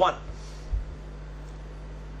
1,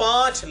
5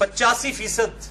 85%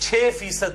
6%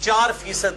4%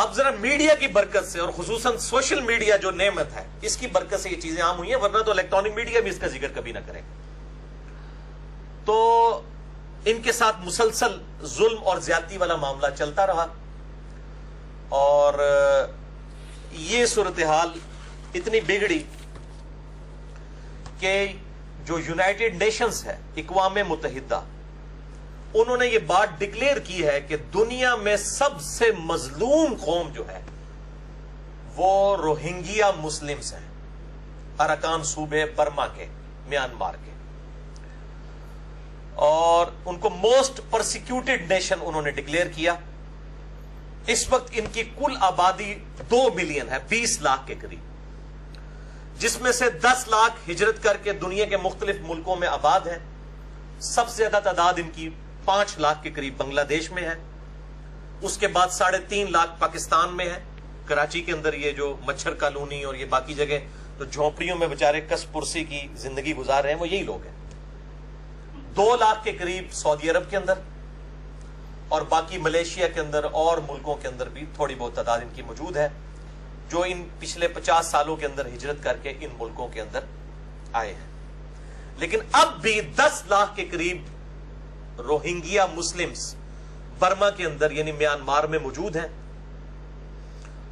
اب ذرا میڈیا کی برکت سے اور خصوصاً سوشل میڈیا جو نعمت ہے اس کی برکت سے یہ چیزیں عام ہوئی ہیں، ورنہ تو الیکٹرانک میڈیا بھی اس کا ذکر کبھی نہ کرے. تو ان کے ساتھ مسلسل ظلم اور زیادتی والا معاملہ چلتا رہا، اور یہ صورتحال اتنی بگڑی کہ جو یونائٹڈ نیشنز ہے، اقوام متحدہ، انہوں نے یہ بات ڈکلیئر کی ہے کہ دنیا میں سب سے مظلوم قوم جو ہے وہ روہنگیا مسلمز ہیں، اراکان صوبے برما کے، میانمار کے، اور ان کو موسٹ پرسیکیوٹڈ نیشن انہوں نے ڈکلیئر کیا. اس وقت ان کی کل آبادی 2 ملین ہے، 20 لاکھ کے قریب، جس میں سے 10 لاکھ ہجرت کر کے دنیا کے مختلف ملکوں میں آباد ہیں. سب سے زیادہ تعداد ان کی 5 لاکھ کے قریب بنگلہ دیش میں ہے، اس کے بعد 3.5 لاکھ پاکستان میں ہے، کراچی کے اندر یہ جو مچھر کالونی اور یہ باقی جگہ تو جھونپڑیوں میں بےچارے کس پرسی کی زندگی گزار رہے ہیں وہ یہی لوگ ہیں. 2 لاکھ کے قریب سعودی عرب کے اندر، اور باقی ملیشیا کے اندر اور ملکوں کے اندر بھی تھوڑی بہت تعداد ان کی موجود ہے جو ان پچھلے 50 سالوں کے اندر ہجرت کر کے ان ملکوں کے اندر آئے ہیں. لیکن اب بھی 10 لاکھ کے قریب روہنگیا مسلمز برما کے اندر یعنی میانمار میں موجود ہیں،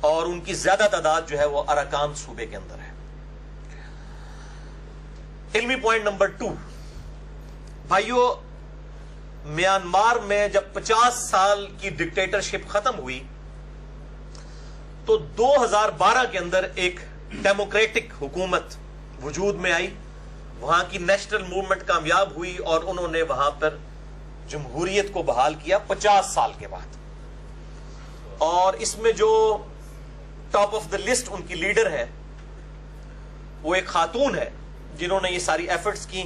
اور ان کی زیادہ تعداد جو ہے وہ اراکان صوبے کے اندر ہے. علمی پوائنٹ نمبر 2، بھائیو، میانمار میں جب 50 سال کی ڈکٹیٹرشپ ختم ہوئی تو 2012 کے اندر ایک ڈیموکریٹک حکومت وجود میں آئی، وہاں کی نیشنل موومنٹ کامیاب ہوئی اور انہوں نے وہاں پر جمہوریت کو بحال کیا 50 سال کے بعد. اور اس میں جو ٹاپ آف دا لسٹ ان کی لیڈر ہے وہ ایک خاتون ہے جنہوں نے یہ ساری ایفرٹس کی.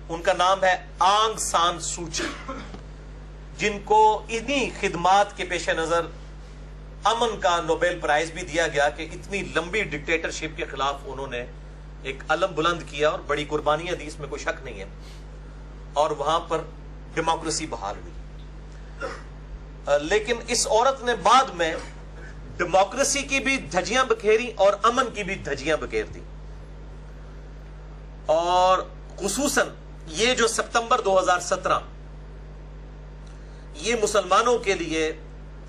ان کا نام ہے آنگ سان سوچی، جن کو انہی خدمات کے پیش نظر امن کا نوبیل پرائز بھی دیا گیا کہ اتنی لمبی ڈکٹیٹرشپ کے خلاف انہوں نے ایک علم بلند کیا اور بڑی قربانیاں دی، اس میں کوئی شک نہیں ہے، اور وہاں پر ڈیموکریسی بحال ہوئی. لیکن اس عورت نے بعد میں ڈیموکریسی کی بھی دھجیاں بکھیری اور امن کی بھی دھجیاں بکھیر دی. اور خصوصاً یہ جو ستمبر 2017 یہ مسلمانوں کے لیے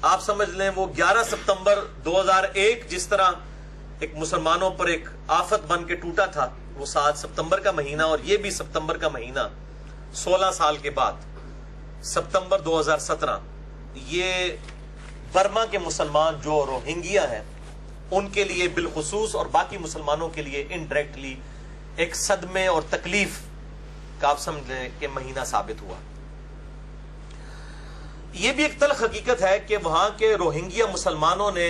آپ سمجھ لیں وہ 11 ستمبر 2001 جس طرح ایک مسلمانوں پر ایک آفت بن کے ٹوٹا تھا، وہ 7 ستمبر کا مہینہ، اور یہ بھی ستمبر کا مہینہ 16 سال کے بعد ستمبر 2017 یہ برما کے مسلمان جو روہنگیا ہیں ان کے لیے بالخصوص اور باقی مسلمانوں کے لیے انڈائریکٹلی ایک صدمے اور تکلیف کا آپ سمجھ لیں کہ مہینہ ثابت ہوا. یہ بھی ایک تلخ حقیقت ہے کہ وہاں کے روہنگیا مسلمانوں نے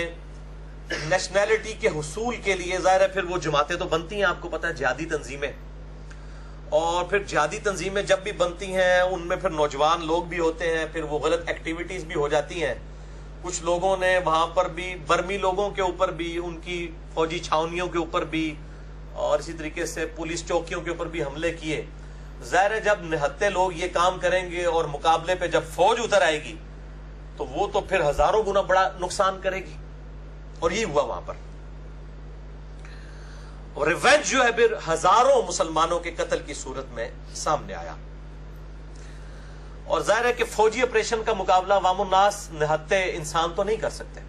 نیشنلٹی کے حصول کے لیے، ظاہر ہے پھر وہ جماعتیں تو بنتی ہیں، آپ کو پتا ہے جہادی تنظیمیں، اور پھر جہادی تنظیمیں جب بھی بنتی ہیں ان میں پھر نوجوان لوگ بھی ہوتے ہیں، پھر وہ غلط ایکٹیویٹیز بھی ہو جاتی ہیں. کچھ لوگوں نے وہاں پر بھی برمی لوگوں کے اوپر بھی، ان کی فوجی چھاونیوں کے اوپر بھی، اور اسی طریقے سے پولیس چوکیوں کے اوپر بھی حملے کیے. ظاہر ہے جب نہتے لوگ یہ کام کریں گے اور مقابلے پہ جب فوج اتر آئے گی تو وہ تو پھر ہزاروں گنا بڑا نقصان کرے گی، اور یہ ہوا وہاں پر. اور ریونج جو ہے پھر ہزاروں مسلمانوں کے قتل کی صورت میں سامنے آیا. اور ظاہر ہے کہ فوجی آپریشن کا مقابلہ عوام الناس نہتے انسان تو نہیں کر سکتے.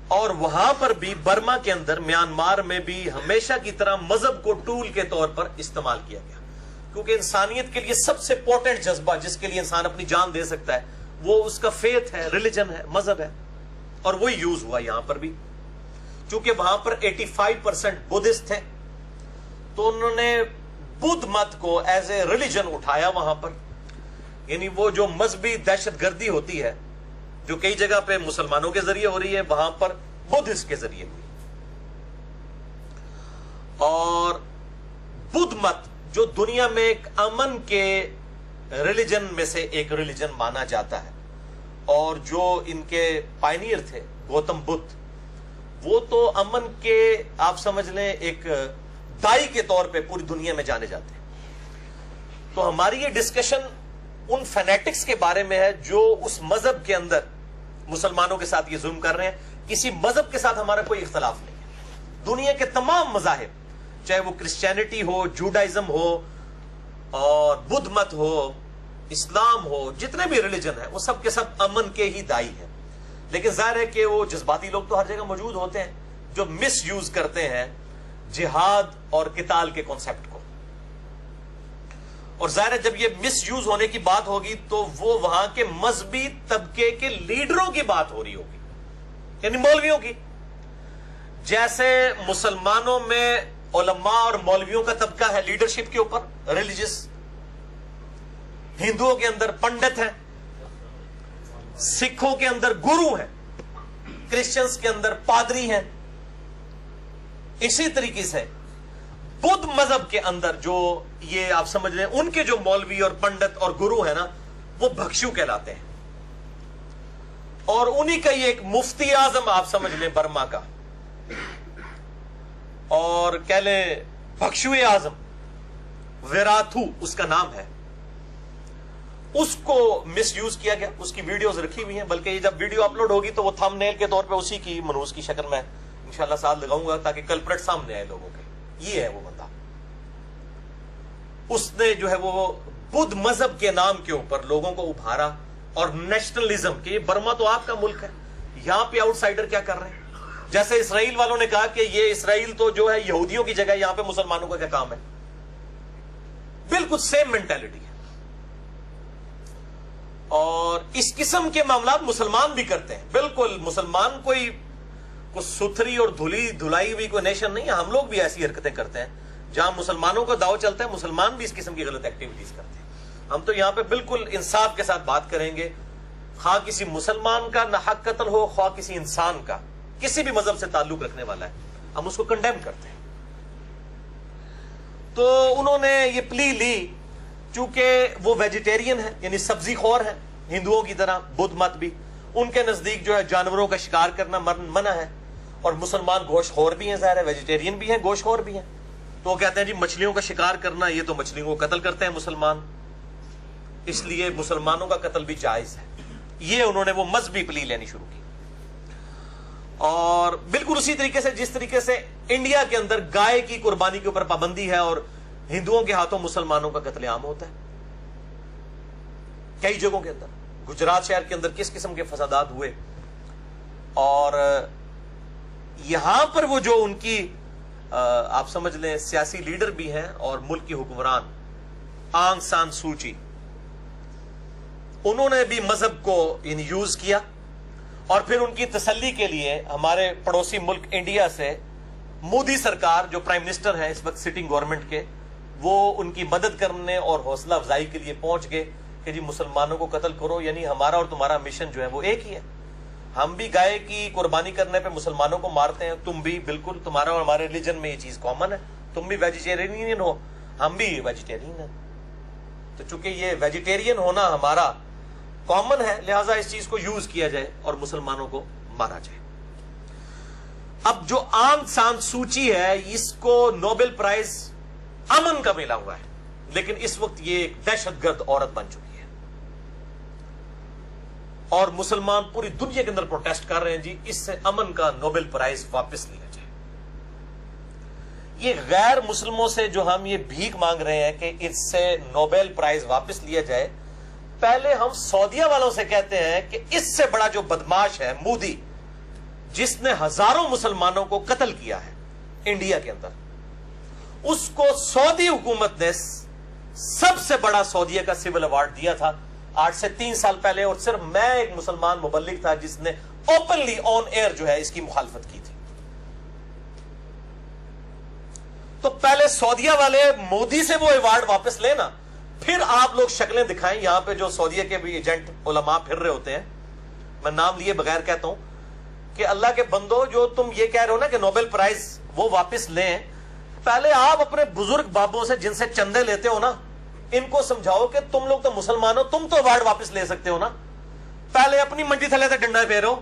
اور وہاں پر بھی برما کے اندر میانمار میں بھی ہمیشہ کی طرح مذہب کو ٹول کے طور پر استعمال کیا گیا، کیونکہ انسانیت کے لیے سب سے امپورٹنٹ جذبہ جس کے لیے انسان اپنی جان دے سکتا ہے وہ اس کا فیتھ ہے، ریلیجن ہے، مذہب ہے، اور وہی یوز ہوا یہاں پر بھی. چونکہ وہاں پر 85% بدھسٹ تھے تو انہوں نے بدھ مت کو ایز اے ریلیجن اٹھایا وہاں پر. یعنی وہ جو مذہبی دہشت گردی ہوتی ہے جو کئی جگہ پہ مسلمانوں کے ذریعے ہو رہی ہے، وہاں پر بدھسٹ کے ذریعے ہوئی. اور بدھ مت جو دنیا میں ایک امن کے ریلیجن میں سے ایک ریلیجن مانا جاتا ہے، اور جو ان کے پائنیئر تھے گوتم بدھ، وہ تو امن کے آپ سمجھ لیں ایک دائی کے طور پہ پوری دنیا میں جانے جاتے ہیں. تو ہماری یہ ڈسکشن ان فینیٹکس کے بارے میں ہے جو اس مذہب کے اندر مسلمانوں کے ساتھ یہ ظلم کر رہے ہیں. کسی مذہب کے ساتھ ہمارا کوئی اختلاف نہیں ہے. دنیا کے تمام مذاہب, چاہے وہ کرسچینٹی ہو, جوڈائزم ہو, اور بدھ مت ہو, اسلام ہو, جتنے بھی ریلیجن ہیں وہ سب کے سب امن کے ہی دائی ہیں. لیکن ظاہر ہے کہ وہ جذباتی لوگ تو ہر جگہ موجود ہوتے ہیں جو مس یوز کرتے ہیں جہاد اور قتال کے کانسیپٹ کو. اور ظاہر ہے جب یہ مس یوز ہونے کی بات ہوگی تو وہ وہاں کے مذہبی طبقے کے لیڈروں کی بات ہو رہی ہوگی, یعنی مولویوں کی. جیسے مسلمانوں میں علماء اور مولویوں کا طبقہ ہے لیڈرشپ کے اوپر ریلیجس, ہندوؤں کے اندر پنڈت ہیں, سکھوں کے اندر گرو ہیں, کرسچنز کے اندر پادری ہیں. اسی طریقے سے بدھ مذہب کے اندر جو یہ آپ سمجھ لیں ان کے جو مولوی اور پنڈت اور گرو ہیں نا, وہ بھکشو کہلاتے ہیں. اور انہی کا یہ ایک مفتی اعظم آپ سمجھ لیں برما کا, اور کہہ لیں بھکشو اعظم, ویراتھو اس کا نام ہے, اس کو مس یوز کیا گیا. اس کی ویڈیوز رکھی ہوئی ہیں, بلکہ یہ جب ویڈیو اپلوڈ ہوگی تو وہ تھم نیل کے طور پہ اسی کی منوس کی شکل میں انشاءاللہ ساتھ لگاؤں گا تاکہ کلپریٹ سامنے آئے لوگوں کے. یہ ہے وہ بندہ, اس نے جو ہے وہ بدھ مذہب کے نام کے اوپر لوگوں کو ابھارا, اور نیشنلزم کہ یہ برما تو آپ کا ملک ہے, یہاں پہ آؤٹ سائڈر کیا کر رہے ہیں. جیسے اسرائیل والوں نے کہا کہ یہ اسرائیل تو جو ہے یہودیوں کی جگہ, یہاں پہ مسلمانوں کا کیا کام ہے. بالکل سیم مینٹالٹی ہے. اور اس قسم کے معاملات مسلمان بھی کرتے ہیں. بالکل مسلمان کوئی ستھری اور دھلائی ہوئی کوئی نیشن نہیں ہے. ہم لوگ بھی ایسی حرکتیں کرتے ہیں. جہاں مسلمانوں کا داؤ چلتا ہے مسلمان بھی اس قسم کی غلط ایکٹیویٹیز کرتے ہیں. ہم تو یہاں پہ بالکل انصاف کے ساتھ بات کریں گے, خواہ کسی مسلمان کا ناحق قتل ہو, خواہ کسی انسان کا, کسی بھی مذہب سے تعلق رکھنے والا ہے, ہم اس کو کنڈیم کرتے ہیں. تو انہوں نے یہ پلی لی, چونکہ وہ ویجیٹیرین ہے, یعنی سبزی خور ہے ہندوؤں کی طرح. بدھ مت بھی ان کے نزدیک جو ہے جانوروں کا شکار کرنا منع ہے, اور مسلمان گوشت خور بھی ہیں, ظاہر ہے ویجیٹیرین بھی ہیں, گوشت خور بھی ہیں. تو وہ کہتے ہیں جی مچھلیوں کا شکار کرنا, یہ تو مچھلیوں کو قتل کرتے ہیں مسلمان, اس لیے مسلمانوں کا قتل بھی جائز ہے. یہ انہوں نے وہ مذہبی پلی لینی شروع کی. اور بالکل اسی طریقے سے جس طریقے سے انڈیا کے اندر گائے کی قربانی کے اوپر پابندی ہے اور ہندوؤں کے ہاتھوں مسلمانوں کا قتل عام ہوتا ہے کئی جگہوں کے اندر. گجرات شہر کے اندر کس قسم کے فسادات ہوئے, اور یہاں پر وہ جو ان کی آپ سمجھ لیں سیاسی لیڈر بھی ہیں اور ملک کی حکمران آنگ سان سوچی, انہوں نے بھی مذہب کو یعنی یوز کیا. اور پھر ان کی تسلی کے لیے ہمارے پڑوسی ملک انڈیا سے مودی سرکار جو پرائم منسٹر ہیں اس وقت سٹنگ گورنمنٹ کے, وہ ان کی مدد کرنے اور حوصلہ افزائی کے لیے پہنچ گئے کہ جی مسلمانوں کو قتل کرو, یعنی ہمارا اور تمہارا مشن جو ہے وہ ایک ہی ہے. ہم بھی گائے کی قربانی کرنے پہ مسلمانوں کو مارتے ہیں, تم بھی بالکل, تمہارا اور ہمارے ریلیجن میں یہ چیز کامن ہے. تم بھی ویجیٹیرین ہو, ہم بھی ویجیٹیرین ہیں. تو چونکہ یہ ویجیٹیرین ہونا ہمارا کامن ہے, لہٰذا اس چیز کو یوز کیا جائے اور مسلمانوں کو مارا جائے. اب جو آنگ سان سوچی ہے, اس کو نوبل پرائز امن کا ملا ہوا ہے, لیکن اس وقت یہ ایک دہشت گرد عورت بن چکی ہے. اور مسلمان پوری دنیا کے اندر پروٹیسٹ کر رہے ہیں جی اس سے امن کا نوبل پرائز واپس لیا جائے. یہ غیر مسلموں سے جو ہم یہ بھیک مانگ رہے ہیں کہ اس سے نوبل پرائز واپس لیا جائے, پہلے ہم سعودیہ والوں سے کہتے ہیں کہ اس سے بڑا جو بدماش ہے مودی, جس نے ہزاروں مسلمانوں کو قتل کیا ہے انڈیا کے اندر, اس کو سعودی حکومت نے سب سے بڑا سعودیہ کا سول ایوارڈ دیا تھا 8 سے 3 سال پہلے, اور صرف میں ایک مسلمان مبلغ تھا جس نے اوپنلی آن ایئر جو ہے اس کی مخالفت کی تھی. تو پہلے سعودیہ والے مودی سے وہ ایوارڈ واپس لینا, پھر آپ لوگ شکلیں دکھائیں. یہاں پہ جو سعودیہ کے بھی ایجنٹ علماء پھر رہے ہوتے ہیں, میں نام لیے بغیر کہتا ہوں کہ اللہ کے بندو, جو تم یہ کہہ رہے ہو نا کہ نوبل پرائز وہ واپس لیں, پہلے آپ اپنے بزرگ بابوں سے جن سے چندے لیتے ہو نا, ان کو سمجھاؤ کہ تم لوگ تو مسلمان ہو, تم تو ایوارڈ واپس لے سکتے ہو نا. پہلے اپنی منڈی تھلے سے ڈنڈا پھیرو,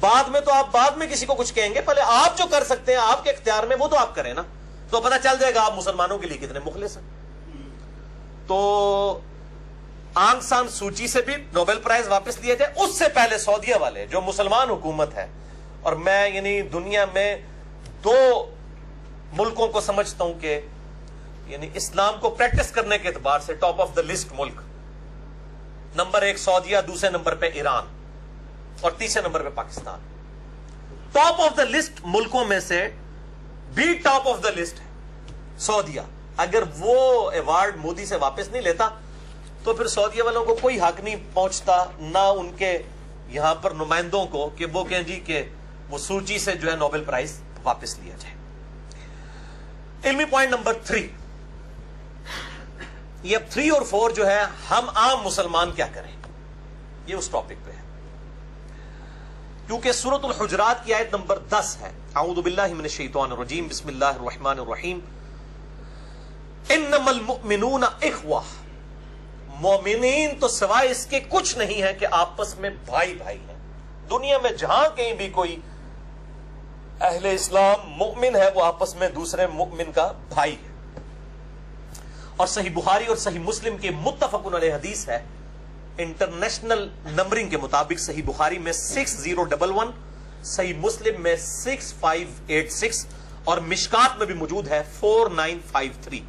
بعد میں تو آپ بعد میں کسی کو کچھ کہیں گے. پہلے آپ جو کر سکتے ہیں آپ کے اختیار میں وہ تو آپ کریں نا, تو پتہ چل جائے گا آپ مسلمانوں کے لیے کتنے مخلص ہیں. تو آنگ سان سوچی سے بھی نوبل پرائز واپس لیا جائے. اس سے پہلے سعودیہ والے جو مسلمان حکومت ہے, اور میں یعنی دنیا میں 2 ملکوں کو سمجھتا ہوں کہ یعنی اسلام کو پریکٹس کرنے کے اعتبار سے ٹاپ آف دا لسٹ ملک, نمبر 1 سعودیہ, دوسرے نمبر پہ ایران, اور تیسرے نمبر پہ Pakistan. Top of the list ملکوں میں سے بھی ٹاپ آف دا لسٹ ہے سعودیہ. اگر وہ ایوارڈ مودی سے واپس نہیں لیتا تو پھر سعودیہ والوں کو کوئی حق نہیں پہنچتا, نہ ان کے یہاں پر نمائندوں کو, کہ وہ کہیں جی کہ وہ سوچی سے جو ہے نوبل پرائز واپس لیا جائے. علمی پوائنٹ نمبر 3, یہ اب 3 اور 4 جو ہے ہم عام مسلمان کیا کریں, یہ اس ٹاپک پہ ہے. کیونکہ سورۃ الحجرات کی آیت نمبر 10 ہے, اعوذ باللہ من الشیطان الرجیم, بسم اللہ الرحمن الرحیم, انما المؤمنون اخوہ, مومنین تو سوائے اس کے کچھ نہیں ہے کہ آپس میں بھائی بھائی ہیں. دنیا میں جہاں کہیں بھی کوئی اہل اسلام مؤمن ہے وہ آپس میں دوسرے مؤمن کا بھائی ہے. اور صحیح بخاری اور صحیح مسلم کی متفق علیہ حدیث ہے, انٹرنیشنل نمبرنگ کے مطابق صحیح بخاری میں 6011, صحیح مسلم میں 6586, اور مشکات میں بھی موجود ہے 4953.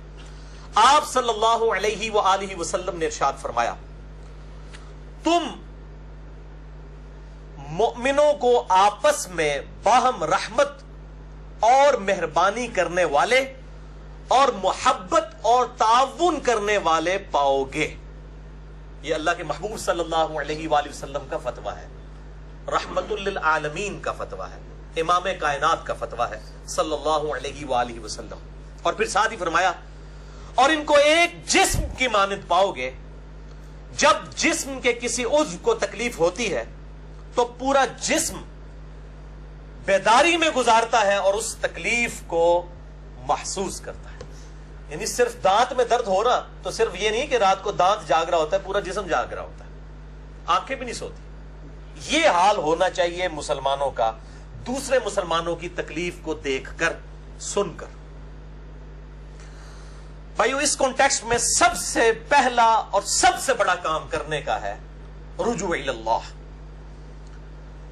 آپ صلی اللہ علیہ وآلہ وسلم نے ارشاد فرمایا, تم مؤمنوں کو آپس میں باہم رحمت اور مہربانی کرنے والے اور محبت اور تعاون کرنے والے پاؤ گے. یہ اللہ کے محبوب صلی اللہ علیہ وآلہ وسلم کا فتویٰ ہے, رحمت للعالمین کا فتویٰ ہے, امام کائنات کا فتویٰ ہے صلی اللہ علیہ وآلہ وسلم. اور پھر ساتھ ہی فرمایا, اور ان کو ایک جسم کی مانند پاؤ گے. جب جسم کے کسی عضو کو تکلیف ہوتی ہے تو پورا جسم بیداری میں گزارتا ہے اور اس تکلیف کو محسوس کرتا ہے. یعنی صرف دانت میں درد ہو رہا تو صرف یہ نہیں کہ رات کو دانت جاگ رہا ہوتا ہے, پورا جسم جاگ رہا ہوتا ہے, آنکھیں بھی نہیں سوتی. یہ حال ہونا چاہیے مسلمانوں کا, دوسرے مسلمانوں کی تکلیف کو دیکھ کر, سن کر. بھائیو, اس کانٹیکسٹ میں سب سے پہلا اور سب سے بڑا کام کرنے کا ہے رجوع الی اللہ.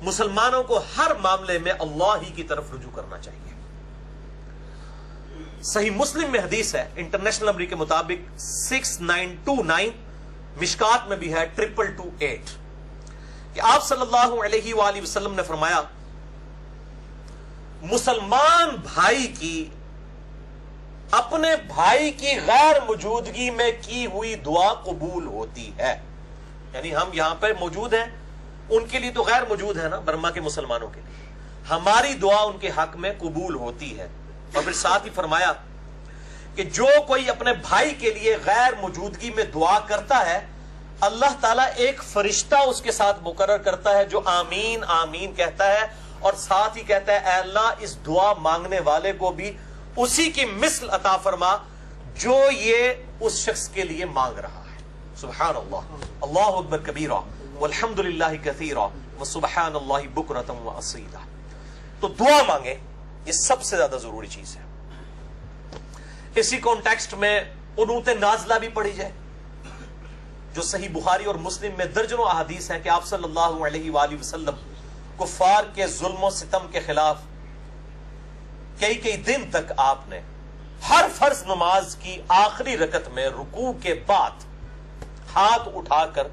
مسلمانوں کو ہر معاملے میں اللہ ہی کی طرف رجوع کرنا چاہیے. صحیح مسلم میں حدیث ہے, انٹرنیشنل نمبر کے مطابق 6929, مشکات میں بھی ہے 2228, کہ آپ صلی اللہ علیہ وآلہ وسلم نے فرمایا, مسلمان بھائی کی اپنے بھائی کی غیر موجودگی میں کی ہوئی دعا قبول ہوتی ہے. یعنی ہم یہاں پہ موجود ہیں, ان کے لیے تو غیر موجود ہے نا, برما کے مسلمانوں کے لیے ہماری دعا ان کے حق میں قبول ہوتی ہے. اور پھر ساتھ ہی فرمایا کہ جو کوئی اپنے بھائی کے لیے غیر موجودگی میں دعا کرتا ہے, اللہ تعالیٰ ایک فرشتہ اس کے ساتھ مقرر کرتا ہے جو آمین آمین کہتا ہے, اور ساتھ ہی کہتا ہے اے اللہ اس دعا مانگنے والے کو بھی اسی کی مثل عطا فرما جو یہ اس شخص کے لیے مانگ رہا ہے. سبحان اللہ, اللہ اکبر کبیرہ, والحمد للہ کثیرہ, وسبحان اللہ بکرۃ واصیلا. تو دعا مانگے, یہ سب سے زیادہ ضروری چیز ہے. اسی کانٹیکسٹ میں قنوت نازلہ بھی پڑھی جائے, جو صحیح بخاری اور مسلم میں درجنوں احادیث ہیں کہ آپ صلی اللہ علیہ وآلہ وسلم کفار کے ظلم و ستم کے خلاف کئی دن تک آپ نے ہر فرض نماز کی آخری رکعت میں رکوع کے بعد ہاتھ اٹھا کر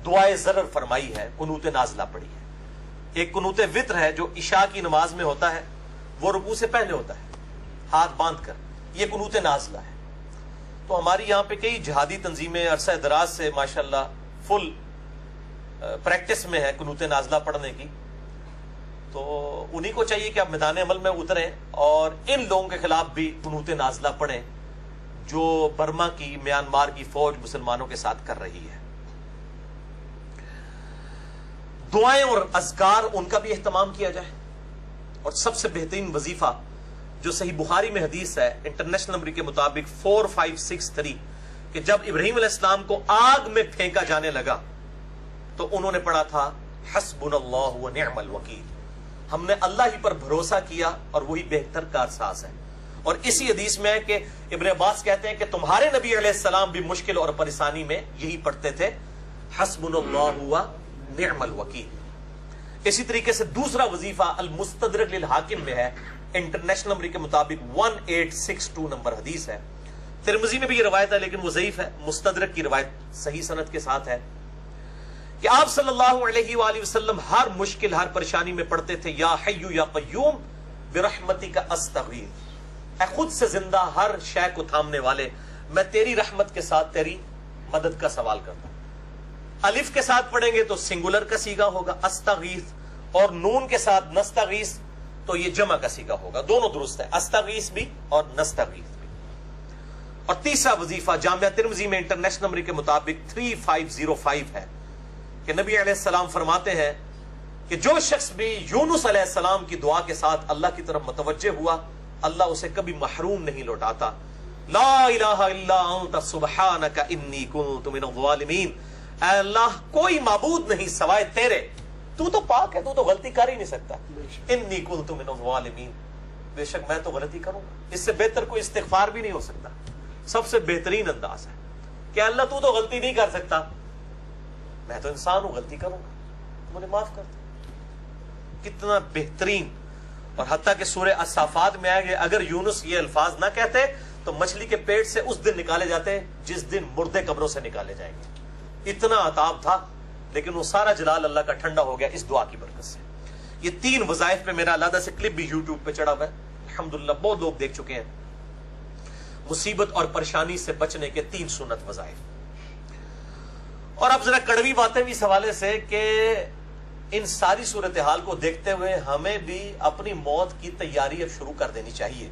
دعائے ضرر فرمائی ہے, قنوت نازلہ پڑھی ہے. ایک قنوت وتر ہے جو عشاء کی نماز میں ہوتا ہے, وہ رکوع سے پہلے ہوتا ہے ہاتھ باندھ کر, یہ قنوت نازلہ ہے. تو ہماری یہاں پہ کئی جہادی تنظیمیں عرصہ دراز سے ماشاءاللہ فل پریکٹس میں ہے قنوت نازلہ پڑھنے کی, تو انہی کو چاہیے کہ آپ میدان عمل میں اتریں اور ان لوگوں کے خلاف بھی قنوت نازلہ پڑھیں جو برما کی, میانمار کی فوج مسلمانوں کے ساتھ کر رہی ہے. دعائیں اور اذکار ان کا بھی اہتمام کیا جائے. اور سب سے بہترین وظیفہ جو صحیح بخاری میں حدیث ہے انٹرنیشنل نمبر کے مطابق 4563 کہ جب ابراہیم علیہ السلام کو آگ میں پھینکا جانے لگا تو انہوں نے پڑھا تھا حسبنا اللہ ونعم الوکیل, ہم نے اللہ ہی پر بھروسہ کیا اور وہی بہتر کارساز ہے. اور اسی حدیث میں ہے کہ ابن عباس کہتے ہیں کہ تمہارے نبی علیہ السلام بھی مشکل اور پریشانی میں یہی پڑھتے تھے حسبنا اللہ و نعم الوکیل. اسی طریقے سے دوسرا وظیفہ المستدرک للحاکم میں ہے, انٹرنیشنل نمبر کے مطابق 1862 نمبر حدیث ہے. ترمذی میں بھی یہ روایت ہے لیکن وہ ضعیف ہے. مستدرک کی روایت صحیح سند کے ساتھ ہے کہ آپ صلی اللہ علیہ وآلہ وسلم ہر مشکل, ہر پریشانی میں پڑھتے تھے یا حی یا قیوم برحمتک استغیث, اے خود سے زندہ ہر شے کو تھامنے والے, میں تیری رحمت کے ساتھ تیری مدد کا سوال کرتا ہوں. الف کے ساتھ پڑھیں گے تو سنگولر کا صیغہ ہوگا استغیث, اور نون کے ساتھ نستغیث تو یہ جمع کا صیغہ ہوگا. دونوں درست ہے, استغیث بھی اور نستغیث بھی. اور تیسرا وظیفہ جامعہ ترمذی میں انٹرنیشنل نمبر کے مطابق 3505 ہے کہ نبی علیہ السلام فرماتے ہیں کہ جو شخص بھی یونس علیہ السلام کی دعا کے ساتھ اللہ کی طرف متوجہ ہوا, اللہ اسے کبھی محروم نہیں لوٹاتا. لا الہ الا انت سبحانک انی کنت من الظالمین, اے اللہ کوئی معبود نہیں سوائے تیرے, تو تو پاک ہے, تو تو غلطی کر ہی نہیں سکتا. انی کنت من الظالمین, بے شک میں تو غلطی کروں گا. اس سے بہتر کوئی استغفار بھی نہیں ہو سکتا. سب سے بہترین انداز ہے کہ اللہ تو تو غلطی نہیں کر سکتا, میں تو انسان ہوں, غلطی کروں گا, مجھے معاف کر دے. کتنا بہترین. اور حتیٰ کہ سورہ الصافات میں آئے کہ اگر یونس یہ الفاظ نہ کہتے تو مچھلی کے پیٹ سے اس دن نکالے جاتے جس دن مردے قبروں سے نکالے جائیں گے. اتنا عطاب تھا, لیکن وہ سارا جلال اللہ کا ٹھنڈا ہو گیا اس دعا کی برکت سے. یہ 3 وظائف پہ میرا علیحدہ سے کلپ بھی یوٹیوب پہ چڑھا ہوا ہے, الحمدللہ بہت لوگ دیکھ چکے ہیں. مصیبت اور پریشانی سے بچنے کے 3 سنت وظائف. اور اب ذرا کڑوی باتیں بھی اس حوالے سے کہ ان ساری صورتحال کو دیکھتے ہوئے ہمیں بھی اپنی موت کی تیاری اب شروع کر دینی چاہیے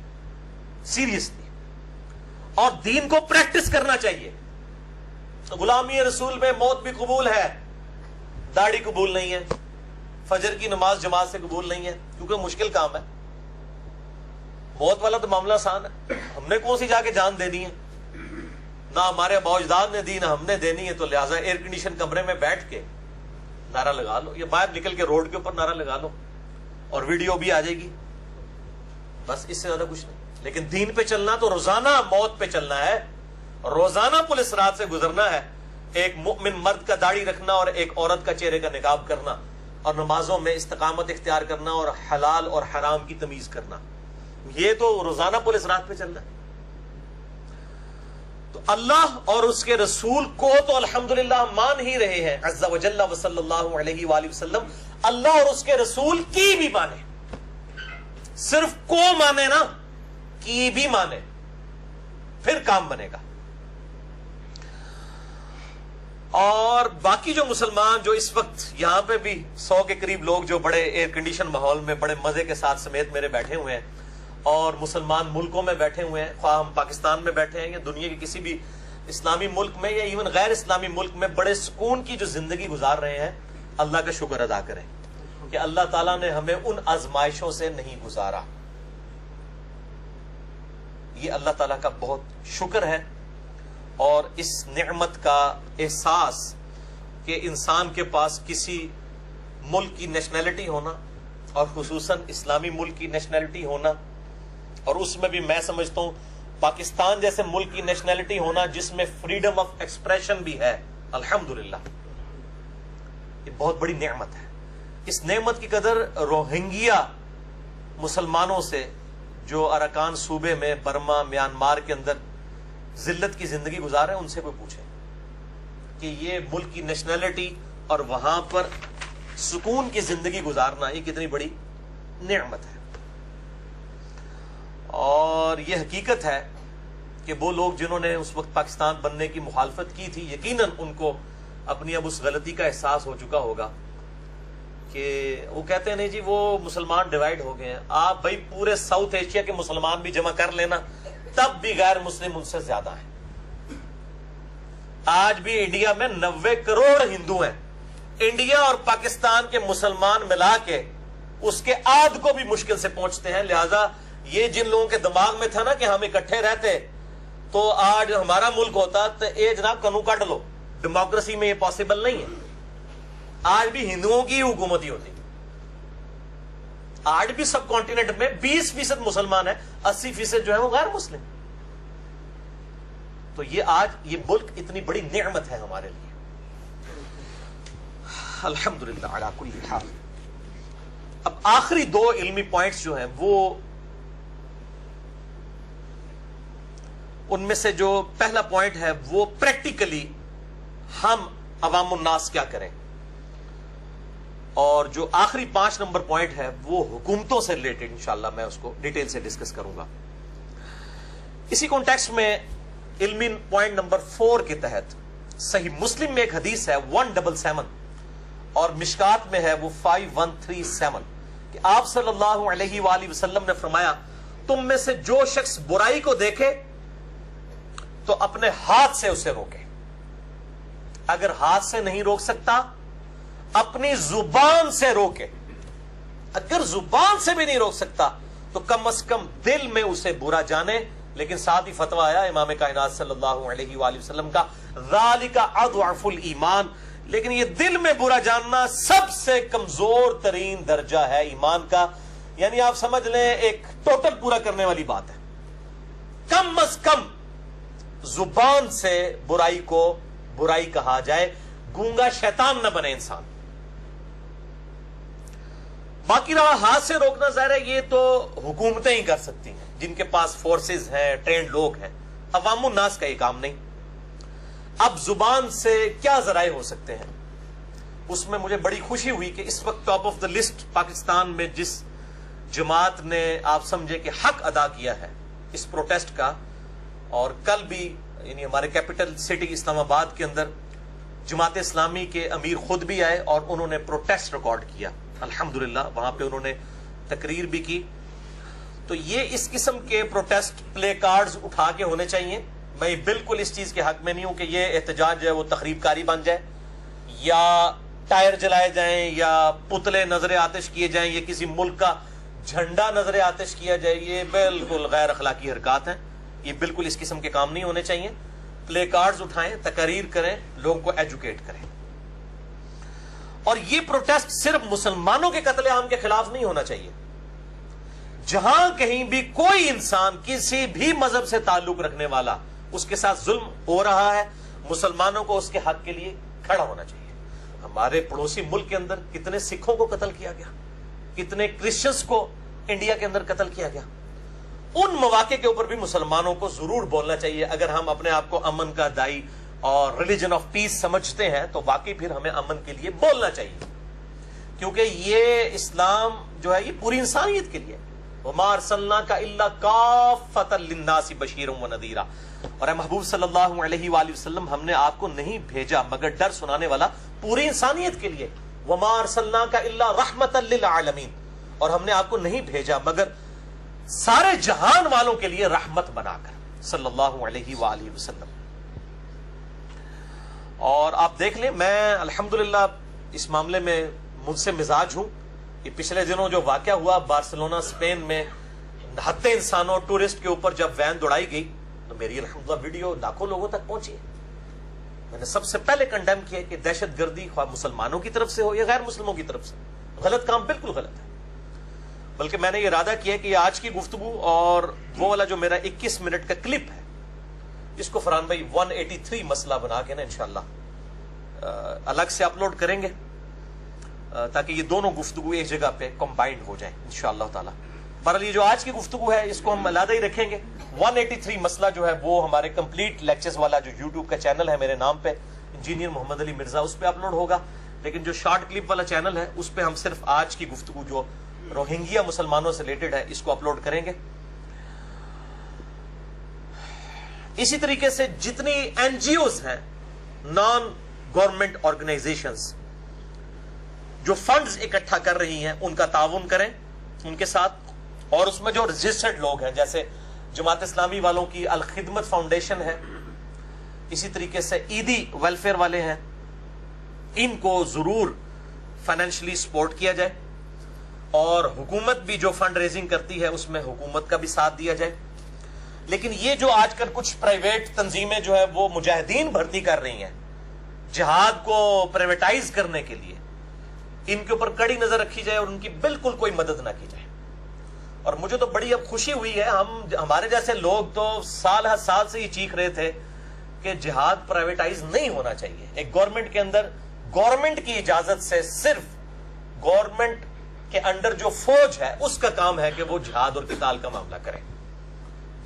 سیریسلی, اور دین کو پریکٹس کرنا چاہیے. غلامی رسول میں موت بھی قبول ہے, داڑھی قبول نہیں ہے, فجر کی نماز جماعت سے قبول نہیں ہے کیونکہ مشکل کام ہے. موت والا تو معاملہ آسان ہے, ہم نے کون سی جا کے جان دینی ہے, نہ ہمارے ابا اجداد نے دی نہ ہم نے دینی ہے. تو لہٰذا ایئر کنڈیشن کمرے میں بیٹھ کے نعرہ لگا لو, یا باہر نکل کے روڈ کے اوپر نعرہ لگا لو اور ویڈیو بھی آ جائے گی, بس اس سے زیادہ کچھ نہیں. لیکن دین پہ چلنا تو روزانہ موت پہ چلنا ہے, روزانہ پولیس رات سے گزرنا ہے. ایک مؤمن مرد کا داڑھی رکھنا اور ایک عورت کا چہرے کا نقاب کرنا, اور نمازوں میں استقامت اختیار کرنا اور حلال اور حرام کی تمیز کرنا, یہ تو روزانہ پولیس رات پہ چلنا ہے. تو اللہ اور اس کے رسول کو تو الحمدللہ مان ہی رہے ہیں عز و جل و صلی اللہ علیہ وآلہ وسلم. اللہ اور اس کے رسول کی بھی مانے, صرف کو مانے نا, کی بھی مانے, پھر کام بنے گا. اور باقی جو مسلمان جو اس وقت یہاں پہ بھی 100 کے قریب لوگ جو بڑے ایئر کنڈیشن ماحول میں بڑے مزے کے ساتھ سمیت میرے بیٹھے ہوئے ہیں, اور مسلمان ملکوں میں بیٹھے ہوئے ہیں, خواہ ہم پاکستان میں بیٹھے ہیں یا دنیا کے کسی بھی اسلامی ملک میں یا ایون غیر اسلامی ملک میں, بڑے سکون کی جو زندگی گزار رہے ہیں, اللہ کا شکر ادا کریں کہ اللہ تعالیٰ نے ہمیں ان آزمائشوں سے نہیں گزارا. یہ اللہ تعالیٰ کا بہت شکر ہے. اور اس نعمت کا احساس کہ انسان کے پاس کسی ملک کی نیشنلٹی ہونا, اور خصوصاً اسلامی ملک کی نیشنلٹی ہونا, اور اس میں بھی میں سمجھتا ہوں پاکستان جیسے ملک کی نیشنلٹی ہونا جس میں فریڈم آف ایکسپریشن بھی ہے, الحمدللہ یہ بہت بڑی نعمت ہے. اس نعمت کی قدر روہنگیا مسلمانوں سے جو اراکان صوبے میں برما میانمار کے اندر ذلت کی زندگی گزار رہے ہیں, ان سے کوئی پوچھے کہ یہ ملک کی نیشنلٹی اور وہاں پر سکون کی زندگی گزارنا یہ کتنی بڑی نعمت ہے. اور یہ حقیقت ہے کہ وہ لوگ جنہوں نے اس وقت پاکستان بننے کی مخالفت کی تھی, یقیناً ان کو اپنی اب اس غلطی کا احساس ہو چکا ہوگا کہ وہ کہتے ہیں نہیں جی وہ مسلمان ڈیوائیڈ ہو گئے ہیں. آپ بھائی پورے ساؤتھ ایشیا کے مسلمان بھی جمع کر لینا, تب بھی غیر مسلم ان سے زیادہ ہیں. آج بھی انڈیا میں 90 کروڑ ہندو ہیں. انڈیا اور پاکستان کے مسلمان ملا کے اس کے آدھ کو بھی مشکل سے پہنچتے ہیں. لہذا یہ جن لوگوں کے دماغ میں تھا نا کہ ہم اکٹھے رہتے تو آج ہمارا ملک ہوتا, تو اے جناب کنو کاٹ لو, ڈیموکریسی میں یہ پاسبل نہیں ہے. آج بھی ہندوؤں کی حکومت ہی ہوتی. آج بھی سب کانٹیننٹ میں 20% مسلمان ہیں، 80% جو ہے وہ غیر مسلم. تو یہ آج یہ ملک اتنی بڑی نعمت ہے ہمارے لیے. الحمدللہ علی کل حال. اب آخری 2 علمی پوائنٹس جو ہیں وہ ان میں سے جو پہلا پوائنٹ ہے وہ پریکٹیکلی ہم عوام الناس کیا کریں، اور جو آخری 5 نمبر پوائنٹ ہے وہ حکومتوں سے ریلیٹڈ انشاءاللہ میں اس کو ڈیٹیل سے ڈسکس کروں گا. اسی کانٹیکسٹ میں علمی پوائنٹ نمبر 4 کے تحت صحیح مسلم میں ایک حدیث ہے 177 اور مشکات میں ہے وہ 5137 کہ آپ صلی اللہ علیہ وآلہ وسلم نے فرمایا تم میں سے جو شخص برائی کو دیکھے تو اپنے ہاتھ سے اسے روکے، اگر ہاتھ سے نہیں روک سکتا اپنی زبان سے روکے، اگر زبان سے بھی نہیں روک سکتا تو کم از کم دل میں اسے برا جانے. لیکن ساتھ ہی فتویٰ آیا امام کائنات صلی اللہ علیہ وآلہ وسلم کا ذالک اضعف الایمان، لیکن یہ دل میں برا جاننا سب سے کمزور ترین درجہ ہے ایمان کا. یعنی آپ سمجھ لیں ایک ٹوٹل پورا کرنے والی بات ہے. کم از کم زبان سے برائی کو برائی کہا جائے، گونگا شیطان نہ بنے انسان. باقی رہا ہاتھ سے روکنا، ظاہر ہے یہ تو حکومتیں ہی کر سکتی ہیں جن کے پاس فورسز ہیں، ٹرینڈ لوگ ہیں. عوام الناس کا یہ کام نہیں. اب زبان سے کیا ذرائع ہو سکتے ہیں، اس میں مجھے بڑی خوشی ہوئی کہ اس وقت top of the list Pakistan میں جس جماعت نے آپ سمجھے کہ حق ادا کیا ہے اس پروٹیسٹ کا، اور کل بھی یعنی ہمارے کیپٹل سٹی اسلام آباد کے اندر جماعت اسلامی کے امیر خود بھی آئے اور انہوں نے پروٹیسٹ ریکارڈ کیا. الحمدللہ وہاں پہ انہوں نے تقریر بھی کی. تو یہ اس قسم کے پروٹیسٹ پلے کارڈز اٹھا کے ہونے چاہیے. میں بالکل اس چیز کے حق میں نہیں ہوں کہ یہ احتجاج جو ہے وہ تخریب کاری بن جائے یا ٹائر جلائے جائیں یا پتلے نظر آتش کیے جائیں یا کسی ملک کا جھنڈا نظر آتش کیا جائے. یہ بالکل غیر اخلاقی حرکات ہیں. یہ بالکل اس قسم کے کام نہیں ہونے چاہیے. پلے کارڈز اٹھائیں، تقاریر کریں، لوگوں کو ایجوکیٹ کریں. اور یہ پروٹیسٹ صرف مسلمانوں کے قتل عام کے خلاف نہیں ہونا چاہیے. جہاں کہیں بھی کوئی انسان کسی بھی مذہب سے تعلق رکھنے والا اس کے ساتھ ظلم ہو رہا ہے، مسلمانوں کو اس کے حق کے لیے کھڑا ہونا چاہیے. ہمارے پڑوسی ملک کے اندر کتنے سکھوں کو قتل کیا گیا، کتنے کرسچنز کو انڈیا کے اندر قتل کیا گیا. ان مواقع کے اوپر بھی مسلمانوں کو ضرور بولنا چاہیے. اگر ہم اپنے آپ کو امن کا دائی اور ریلیجن آف پیس سمجھتے ہیں تو واقعی پھر ہمیں امن کے لیے بولنا چاہیے، کیونکہ یہ اسلام جو ہے یہ پوری انسانیت کے لیے. وَمَا أَرْسَلْنَاكَ إِلَّا كَافَّةً لِلنَّاسِ بَشِيرًا وَنَذِيرًا. اور اے محبوب صلی اللہ علیہ وآلہ وسلم ہم نے آپ کو نہیں بھیجا مگر ڈر سنانے والا پوری انسانیت کے لیے. وَمَا أَرْسَلْنَاكَ إِلَّا رَحْمَةً لِلْعَالَمِينَ. اور ہم نے آپ کو نہیں بھیجا مگر سارے جہان والوں کے لیے رحمت بنا کر صلی اللہ علیہ وآلہ وسلم. اور آپ دیکھ لیں میں الحمدللہ اس معاملے میں مجھ سے مزاج ہوں. یہ پچھلے دنوں جو واقعہ ہوا بارسلونا اسپین میں نہتے انسانوں ٹورسٹ کے اوپر جب وین دوڑائی گئی تو میری الحمدللہ ویڈیو لاکھوں لوگوں تک پہنچی. میں نے سب سے پہلے کنڈیم کیا کہ دہشت گردی خواہ مسلمانوں کی طرف سے ہو یا غیر مسلموں کی طرف سے، غلط کام بالکل غلط ہے. بلکہ میں نے یہ ارادہ کیا کہ آج کی گفتگو اور وہ والا جو میرا 21 منٹ کا کلپ ہے اس کو فرحان بھائی 183 مسئلہ بنا کے نا انشاءاللہ الگ سے اپلوڈ کریں گے تاکہ یہ دونوں گفتگو ایک جگہ پہ کمبائنڈ ہو جائیں انشاءاللہ تعالی. بہرحال یہ جو آج کی گفتگو ہے اس کو ہم علیحدہ ہی رکھیں گے. 183 مسئلہ جو ہے وہ ہمارے کمپلیٹ لیکچرز والا جو یوٹیوب کا چینل ہے میرے نام پہ انجینئر محمد علی مرزا اس پہ اپلوڈ ہوگا. لیکن جو شارٹ کلپ والا چینل ہے اس پہ ہم صرف آج کی گفتگو جو روہنگیا مسلمانوں سے ریلیٹڈ ہے اس کو اپلوڈ کریں گے. اسی طریقے سے جتنی این جی اوز ہیں نان گورنمنٹ آرگنائزیشنز جو فنڈز اکٹھا کر رہی ہیں ان کا تعاون کریں ان کے ساتھ. اور اس میں جو رجسٹرڈ لوگ ہیں جیسے جماعت اسلامی والوں کی الخدمت فاؤنڈیشن ہے، اسی طریقے سے عیدی ویلفیئر والے ہیں، ان کو ضرور فائنینشلی سپورٹ کیا جائے. اور حکومت بھی جو فنڈ ریزنگ کرتی ہے اس میں حکومت کا بھی ساتھ دیا جائے. لیکن یہ جو آج کل کچھ پرائیویٹ تنظیمیں جو ہے وہ مجاہدین بھرتی کر رہی ہیں جہاد کو پرائیویٹائز کرنے کے لیے، ان کے اوپر کڑی نظر رکھی جائے اور ان کی بالکل کوئی مدد نہ کی جائے. اور مجھے تو بڑی اب خوشی ہوئی ہے, ہمارے جیسے لوگ تو سال ہر سال سے یہ چیخ رہے تھے کہ جہاد پرائیویٹائز نہیں ہونا چاہیے. ایک گورنمنٹ کے اندر گورنمنٹ کی اجازت سے صرف گورنمنٹ کے انڈر جو فوج ہے اس کا کام ہے کہ وہ جہاد اور قتال کا معاملہ کرے.